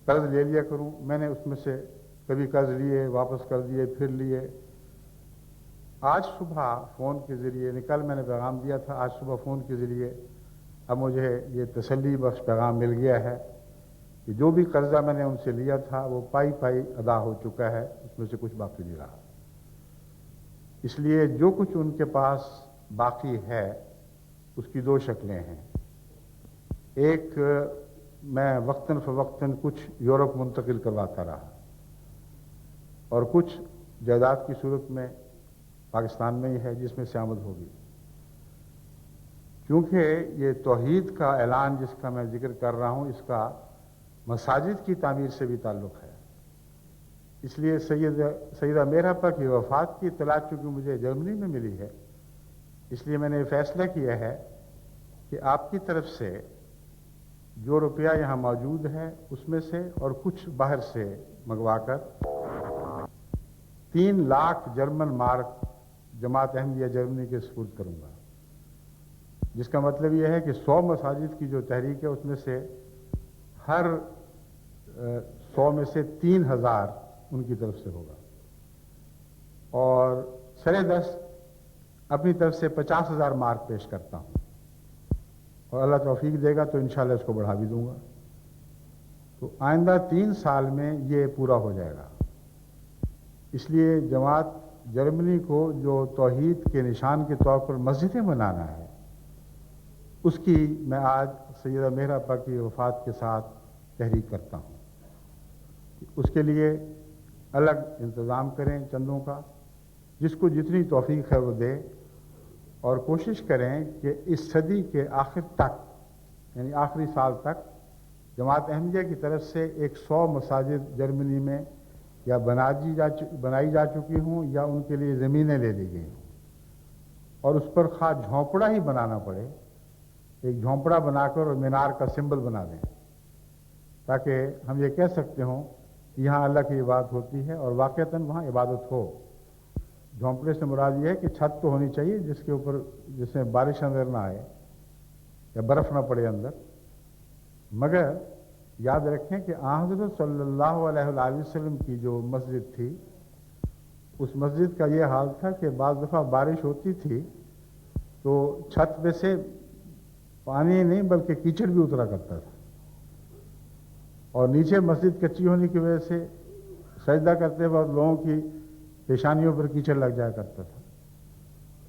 قرض لے لیا کروں. میں نے اس میں سے کبھی قرض لیے، واپس کر دیے، پھر لیے. آج صبح فون کے ذریعے، کل میں نے پیغام دیا تھا، آج صبح فون کے ذریعے اب مجھے یہ تسلی بخش پیغام مل گیا ہے کہ جو بھی قرضہ میں نے ان سے لیا تھا وہ پائی پائی ادا ہو چکا ہے، اس میں سے کچھ باقی نہیں رہا. اس لیے جو کچھ ان کے پاس باقی ہے اس کی دو شکلیں ہیں. ایک، میں وقتاً فوقتاً کچھ یورپ منتقل کرواتا رہا اور کچھ جائیداد کی صورت میں پاکستان میں ہی ہے جس میں سے آمد ہوگی. کیونکہ یہ توحید کا اعلان جس کا میں ذکر کر رہا ہوں، اس کا مساجد کی تعمیر سے بھی تعلق ہے. اس لیے سیدہ میرحبا کی وفات کی اطلاع چونکہ مجھے جرمنی میں ملی ہے، اس لیے میں نے فیصلہ کیا ہے کہ آپ کی طرف سے جو روپیہ یہاں موجود ہے اس میں سے اور کچھ باہر سے منگوا کر 3 لاکھ جرمن مارک جماعت احمدیہ جرمنی کے سپرد کروں گا، جس کا مطلب یہ ہے کہ 100 مساجد کی جو تحریک ہے اس میں سے ہر 100 میں سے 3000 ان کی طرف سے ہوگا، اور سرے دست اپنی طرف سے 50,000 مارک پیش کرتا ہوں، اور اللہ توفیق دے گا تو انشاءاللہ اس کو بڑھا بھی دوں گا. تو آئندہ 3 سال میں یہ پورا ہو جائے گا. اس لیے جماعت جرمنی کو جو توحید کے نشان کے طور پر مسجدیں بنانا ہے، اس کی میں آج سیدہ میرحبا کی وفات کے ساتھ تحریک کرتا ہوں. اس کے لیے الگ انتظام کریں چندوں کا، جس کو جتنی توفیق ہے وہ دے، اور کوشش کریں کہ اس صدی کے آخر تک، یعنی آخری سال تک، جماعت احمدیہ کی طرف سے 100 مساجد جرمنی میں یا بنائی جا چکی ہوں یا ان کے لیے زمینیں لے لی گئی ہوں، اور اس پر خواہ جھونپڑا ہی بنانا پڑے، ایک جھونپڑا بنا کر اور مینار کا سمبل بنا دیں، تاکہ ہم یہ کہہ سکتے ہوں کہ یہاں اللہ کی عبادت ہوتی ہے اور واقعتاً وہاں عبادت ہو. جھونپڑے سے مراد یہ ہے کہ چھت تو ہونی چاہیے جس میں بارش اندر نہ آئے یا برف نہ پڑے اندر. مگر یاد رکھیں کہ حضرت صلی اللہ علیہ وآلہ وسلم کی جو مسجد تھی، اس مسجد کا یہ حال تھا کہ بعض دفعہ بارش ہوتی تھی تو چھت میں سے پانی نہیں بلکہ کیچڑ بھی اترا کرتا تھا، اور نیچے مسجد کچی ہونے کی وجہ سے سجدہ کرتے وقت لوگوں کی پیشانیوں پر کیچڑ لگ جایا کرتا تھا.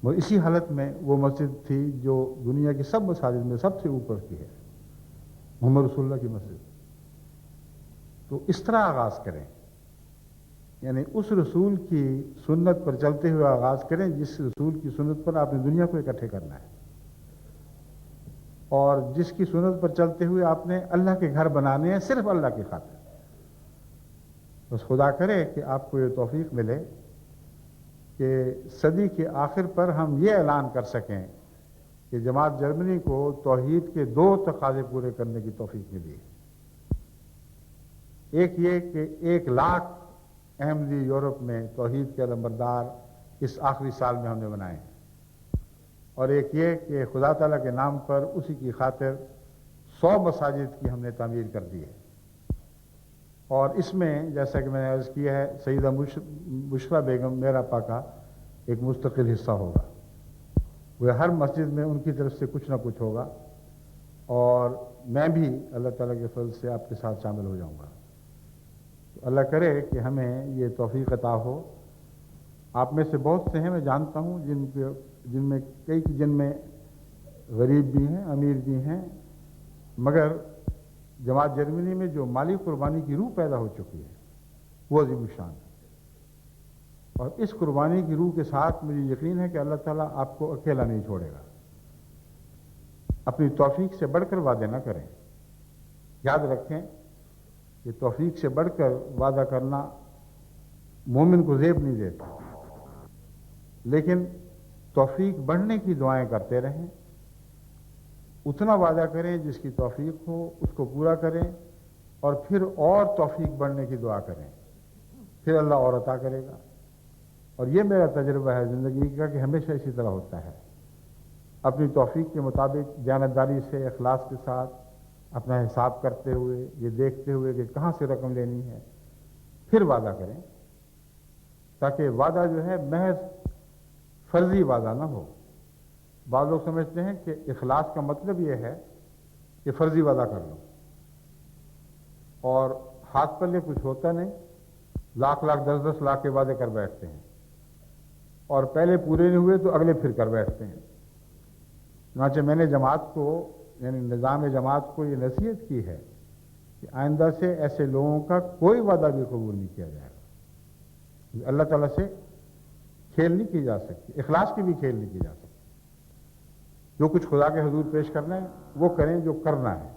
وہ اسی حالت میں وہ مسجد تھی جو دنیا کی سب مساجد میں سب سے اوپر کی ہے، محمد رسول اللہ کی مسجد. تو اس طرح آغاز کریں، یعنی اس رسول کی سنت پر چلتے ہوئے آغاز کریں جس رسول کی سنت پر آپ نے دنیا کو اکٹھے کرنا ہے، اور جس کی سنت پر چلتے ہوئے آپ نے اللہ کے گھر بنانے ہیں صرف اللہ کی خاطر. بس خدا کرے کہ آپ کو یہ توفیق ملے کہ صدی کے آخر پر ہم یہ اعلان کر سکیں کہ جماعت جرمنی کو توحید کے 2 تقاضے پورے کرنے کی توفیق ملی ہے. ایک یہ کہ 1 لاکھ احمدی یورپ میں توحید کے علمبردار اس آخری سال میں ہم نے بنائے ہیں، اور ایک یہ کہ خدا تعالیٰ کے نام پر اسی کی خاطر 100 مساجد کی ہم نے تعمیر کر دی ہے. اور اس میں جیسا کہ میں نے عرض کیا ہے سیدہ بشرا بیگم میرحبا کا ایک مستقل حصہ ہوگا. وہ ہر مسجد میں ان کی طرف سے کچھ نہ کچھ ہوگا، اور میں بھی اللہ تعالیٰ کے فضل سے آپ کے ساتھ شامل ہو جاؤں گا. تو اللہ کرے کہ ہمیں یہ توفیق عطا ہو. آپ میں سے بہت سے ہیں، میں جانتا ہوں، جن میں غریب بھی ہیں، امیر بھی ہیں، مگر جماعت جرمنی میں جو مالی قربانی کی روح پیدا ہو چکی ہے وہ عظیم الشان ہے. اور اس قربانی کی روح کے ساتھ مجھے یقین ہے کہ اللہ تعالیٰ آپ کو اکیلا نہیں چھوڑے گا. اپنی توفیق سے بڑھ کر وعدے نہ کریں. یاد رکھیں کہ توفیق سے بڑھ کر وعدہ کرنا مومن کو زیب نہیں دیتا، لیکن توفیق بڑھنے کی دعائیں کرتے رہیں. اتنا وعدہ کریں جس کی توفیق ہو، اس کو پورا کریں، اور پھر اور توفیق بڑھنے کی دعا کریں، پھر اللہ اور عطا کرے گا۔ اور یہ میرا تجربہ ہے زندگی کا کہ ہمیشہ اسی طرح ہوتا ہے، اپنی توفیق کے مطابق دیانتداری سے، اخلاص کے ساتھ اپنا حساب کرتے ہوئے، یہ دیکھتے ہوئے کہ کہاں سے رقم لینی ہے، پھر وعدہ کریں، تاکہ وعدہ جو ہے محض فرضی وعدہ نہ ہو۔ بعض لوگ سمجھتے ہیں کہ اخلاص کا مطلب یہ ہے کہ فرضی وعدہ کر لو اور ہاتھ پلے کچھ ہوتا نہیں، لاکھ لاکھ 10 لاکھ کے وعدے کر بیٹھتے ہیں اور پہلے پورے نہیں ہوئے تو اگلے پھر کر بیٹھتے ہیں۔ چنانچہ میں نے جماعت کو، یعنی نظام جماعت کو یہ نصیحت کی ہے کہ آئندہ سے ایسے لوگوں کا کوئی وعدہ بھی قبول نہیں کیا جائے گا۔ اللہ تعالیٰ سے کھیل نہیں کی جا سکتی، اخلاص کی بھی کھیل نہیں کی جا سکتی۔ جو کچھ خدا کے حضور پیش کرنا ہے وہ کریں جو کرنا ہے،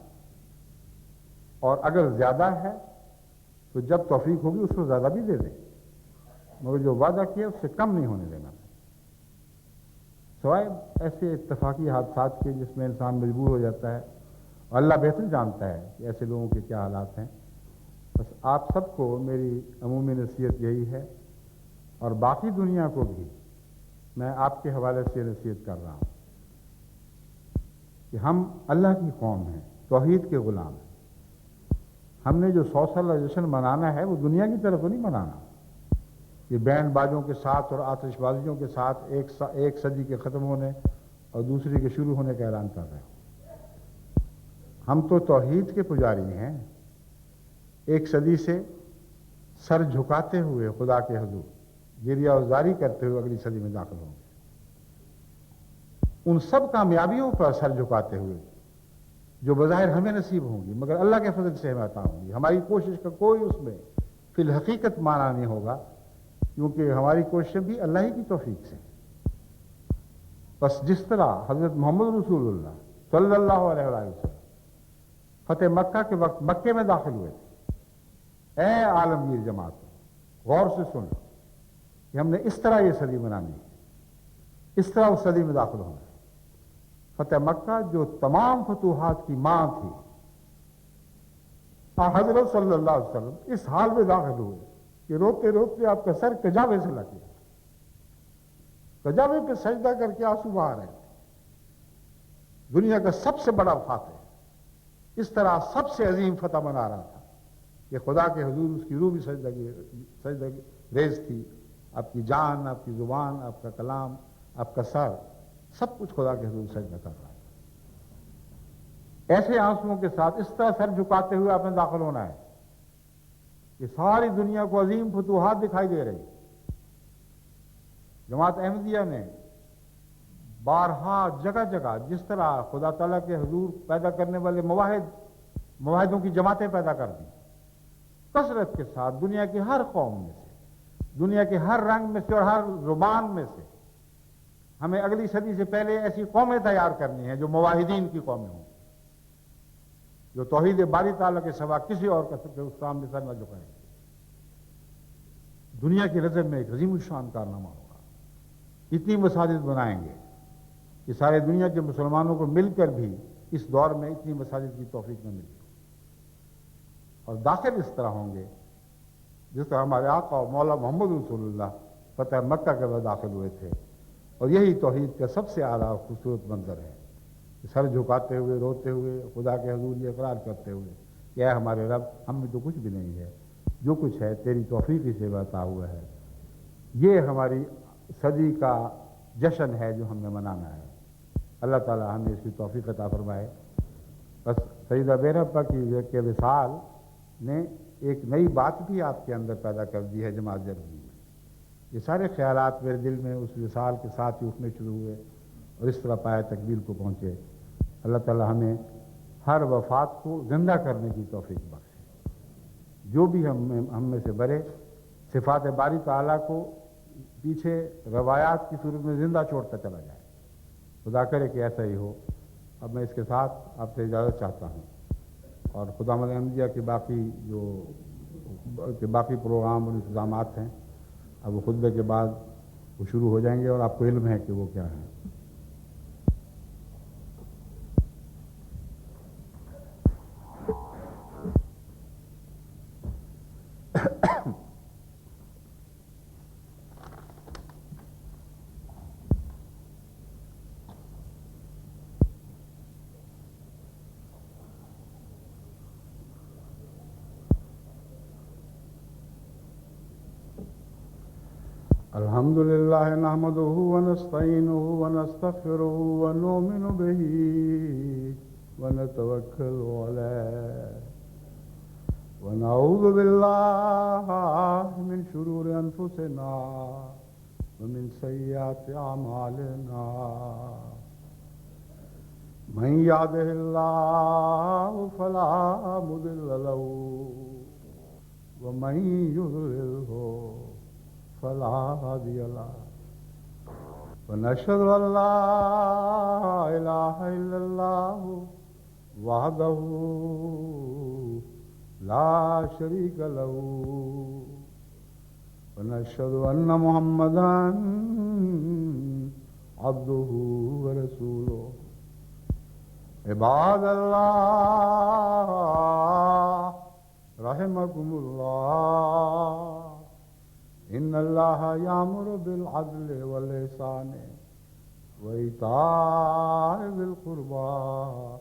اور اگر زیادہ ہے تو جب توفیق ہوگی اس کو زیادہ بھی دے دیں، مگر جو وعدہ کیا اس سے کم نہیں ہونے دینا، سوائے ایسے اتفاقی حادثات کے جس میں انسان مجبور ہو جاتا ہے، اور اللہ بہتر جانتا ہے کہ ایسے لوگوں کے کیا حالات ہیں۔ بس آپ سب کو میری عمومی نصیحت یہی ہے، اور باقی دنیا کو بھی میں آپ کے حوالے سے نصیحت کر رہا ہوں کہ ہم اللہ کی قوم ہیں، توحید کے غلام ہیں۔ ہم نے جو 100 سالہ جشن منانا ہے وہ دنیا کی طرف نہیں منانا، یہ بینڈ باجوں کے ساتھ اور آتش بازیوں کے ساتھ ایک صدی کے ختم ہونے اور دوسری کے شروع ہونے کا اعلان کر رہے ہیں۔ ہم تو توحید کے پجاری ہیں، ایک صدی سے سر جھکاتے ہوئے خدا کے حضور گریہ وزاری کرتے ہوئے اگلی صدی میں داخل ہوں گے، ان سب کامیابیوں پر سر جھکاتے ہوئے جو بظاہر ہمیں نصیب ہوں گی مگر اللہ کے فضل سے ہمیں عطا ہوں گی۔ ہماری کوشش کا کوئی اس میں فی الحقیقت معنی نہیں ہوگا، کیونکہ ہماری کوششیں بھی اللہ ہی کی توفیق سے۔ بس جس طرح حضرت محمد رسول اللہ صلی اللہ علیہ وسلم فتح مکہ کے وقت مکے میں داخل ہوئے تھے، اے عالمگیر جماعت غور سے سن کہ ہم نے اس طرح یہ صدی منانی ہے، اس طرح اس صدی میں داخل ہونا ہے۔ فتح مکہ جو تمام فتوحات کی ماں تھی، حضرت صلی اللہ علیہ وسلم اس حال میں داخل ہوئے کہ روتے روتے آپ کا سر کجاوے سے لگ گیا، کجاوے پہ سجدہ کر کے آنسو بہا رہے تھے۔ دنیا کا سب سے بڑا فاتح اس طرح سب سے عظیم فتح منا رہا تھا کہ خدا کے حضور اس کی روح بھی سجدہ ریز تھی، آپ کی جان، آپ کی زبان، آپ کا کلام، آپ کا سر، سب کچھ خدا کے حضور سجدہ کر رہا ہے۔ ایسے آنسوؤں کے ساتھ اس طرح سر جھکاتے ہوئے آپ نے داخل ہونا ہے کہ ساری دنیا کو عظیم فتوحات دکھائی دے رہی۔ جماعت احمدیہ نے بارہا جگہ جگہ جس طرح خدا تعالیٰ کے حضور پیدا کرنے والے مواحدوں کی جماعتیں پیدا کر دی، کثرت کے ساتھ دنیا کی ہر قوم میں سے، دنیا کے ہر رنگ میں سے اور ہر زبان میں سے ہمیں اگلی صدی سے پہلے ایسی قومیں تیار کرنی ہیں جو مواحدین کی قومیں ہوں، جو توحید باری تعالیٰ کے سوا کسی اور کا سامنے سر نہ جھکائیں گے۔ دنیا کی نظر میں ایک عظیم الشان کارنامہ ہوگا، اتنی مساجد بنائیں گے کہ سارے دنیا کے مسلمانوں کو مل کر بھی اس دور میں اتنی مساجد کی توفیق نہ ملی، اور داخل اس طرح ہوں گے جس طرح ہمارے آقا اور مولا محمد رسول اللہ فتح مکہ کے بعد داخل ہوئے تھے۔ اور یہی توحید کا سب سے اعلیٰ خوبصورت منظر ہے، سر جھکاتے ہوئے، روتے ہوئے، خدا کے حضور یہ اقرار کرتے ہوئے کہ اے ہمارے رب، ہم میں تو کچھ بھی نہیں ہے، جو کچھ ہے تیری توفیق ہی سے عطا ہوا ہے۔ یہ ہماری صدی کا جشن ہے جو ہم نے منانا ہے۔ اللہ تعالی ہمیں اس کی توفیق عطا فرمائے۔ بس سیدہ بیرپا کی وصال نے ایک نئی بات بھی آپ کے اندر پیدا کر دی ہے جماعت جرمنی میں۔ یہ سارے خیالات میرے دل میں اس وصال کے ساتھ ہی اٹھنے شروع ہوئے اور اس طرح پائے تکمیل کو پہنچے۔ اللہ تعالی ہمیں ہر وفات کو زندہ کرنے کی توفیق بخشے، جو بھی ہم میں سے برے صفات باری تعالیٰ کو پیچھے روایات کی صورت میں زندہ چھوڑتا چلا جائے۔ خدا کرے کہ ایسا ہی ہو۔ اب میں اس کے ساتھ آپ سے اجازت چاہتا ہوں، اور خدامت احمدیہ کے باقی پروگرام اور انتظامات ہیں، اب وہ خطبے کے بعد وہ شروع ہو جائیں گے، اور آپ کو علم ہے کہ وہ کیا ہیں۔ الحمد لله نحمده ونستعينه ونستغفره ونؤمن به ونتوكل عليه ونعوذ بالله من شرور أنفسنا ومن سيئات أعمالنا من يهده الله فلا مضل له ومن يضلله فلا هادي له ونشهد أن لا إله إلا الله وحده لا شريك له ونشهد أن محمدا عبده ورسوله عباد الله رحمكم الله إن الله يأمر بالعدل والإحسان وإيتاء ذي القربى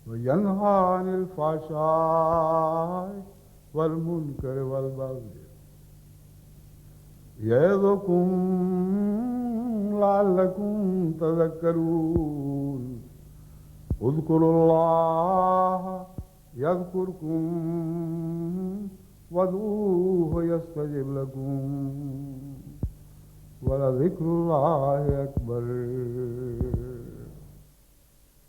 وينهى عن الفحشاء والمنكر والبغي يعظكم لعلكم تذكرون اذكروا الله يذكركم وادعوه يستجب لكم ولذكر الله أكبر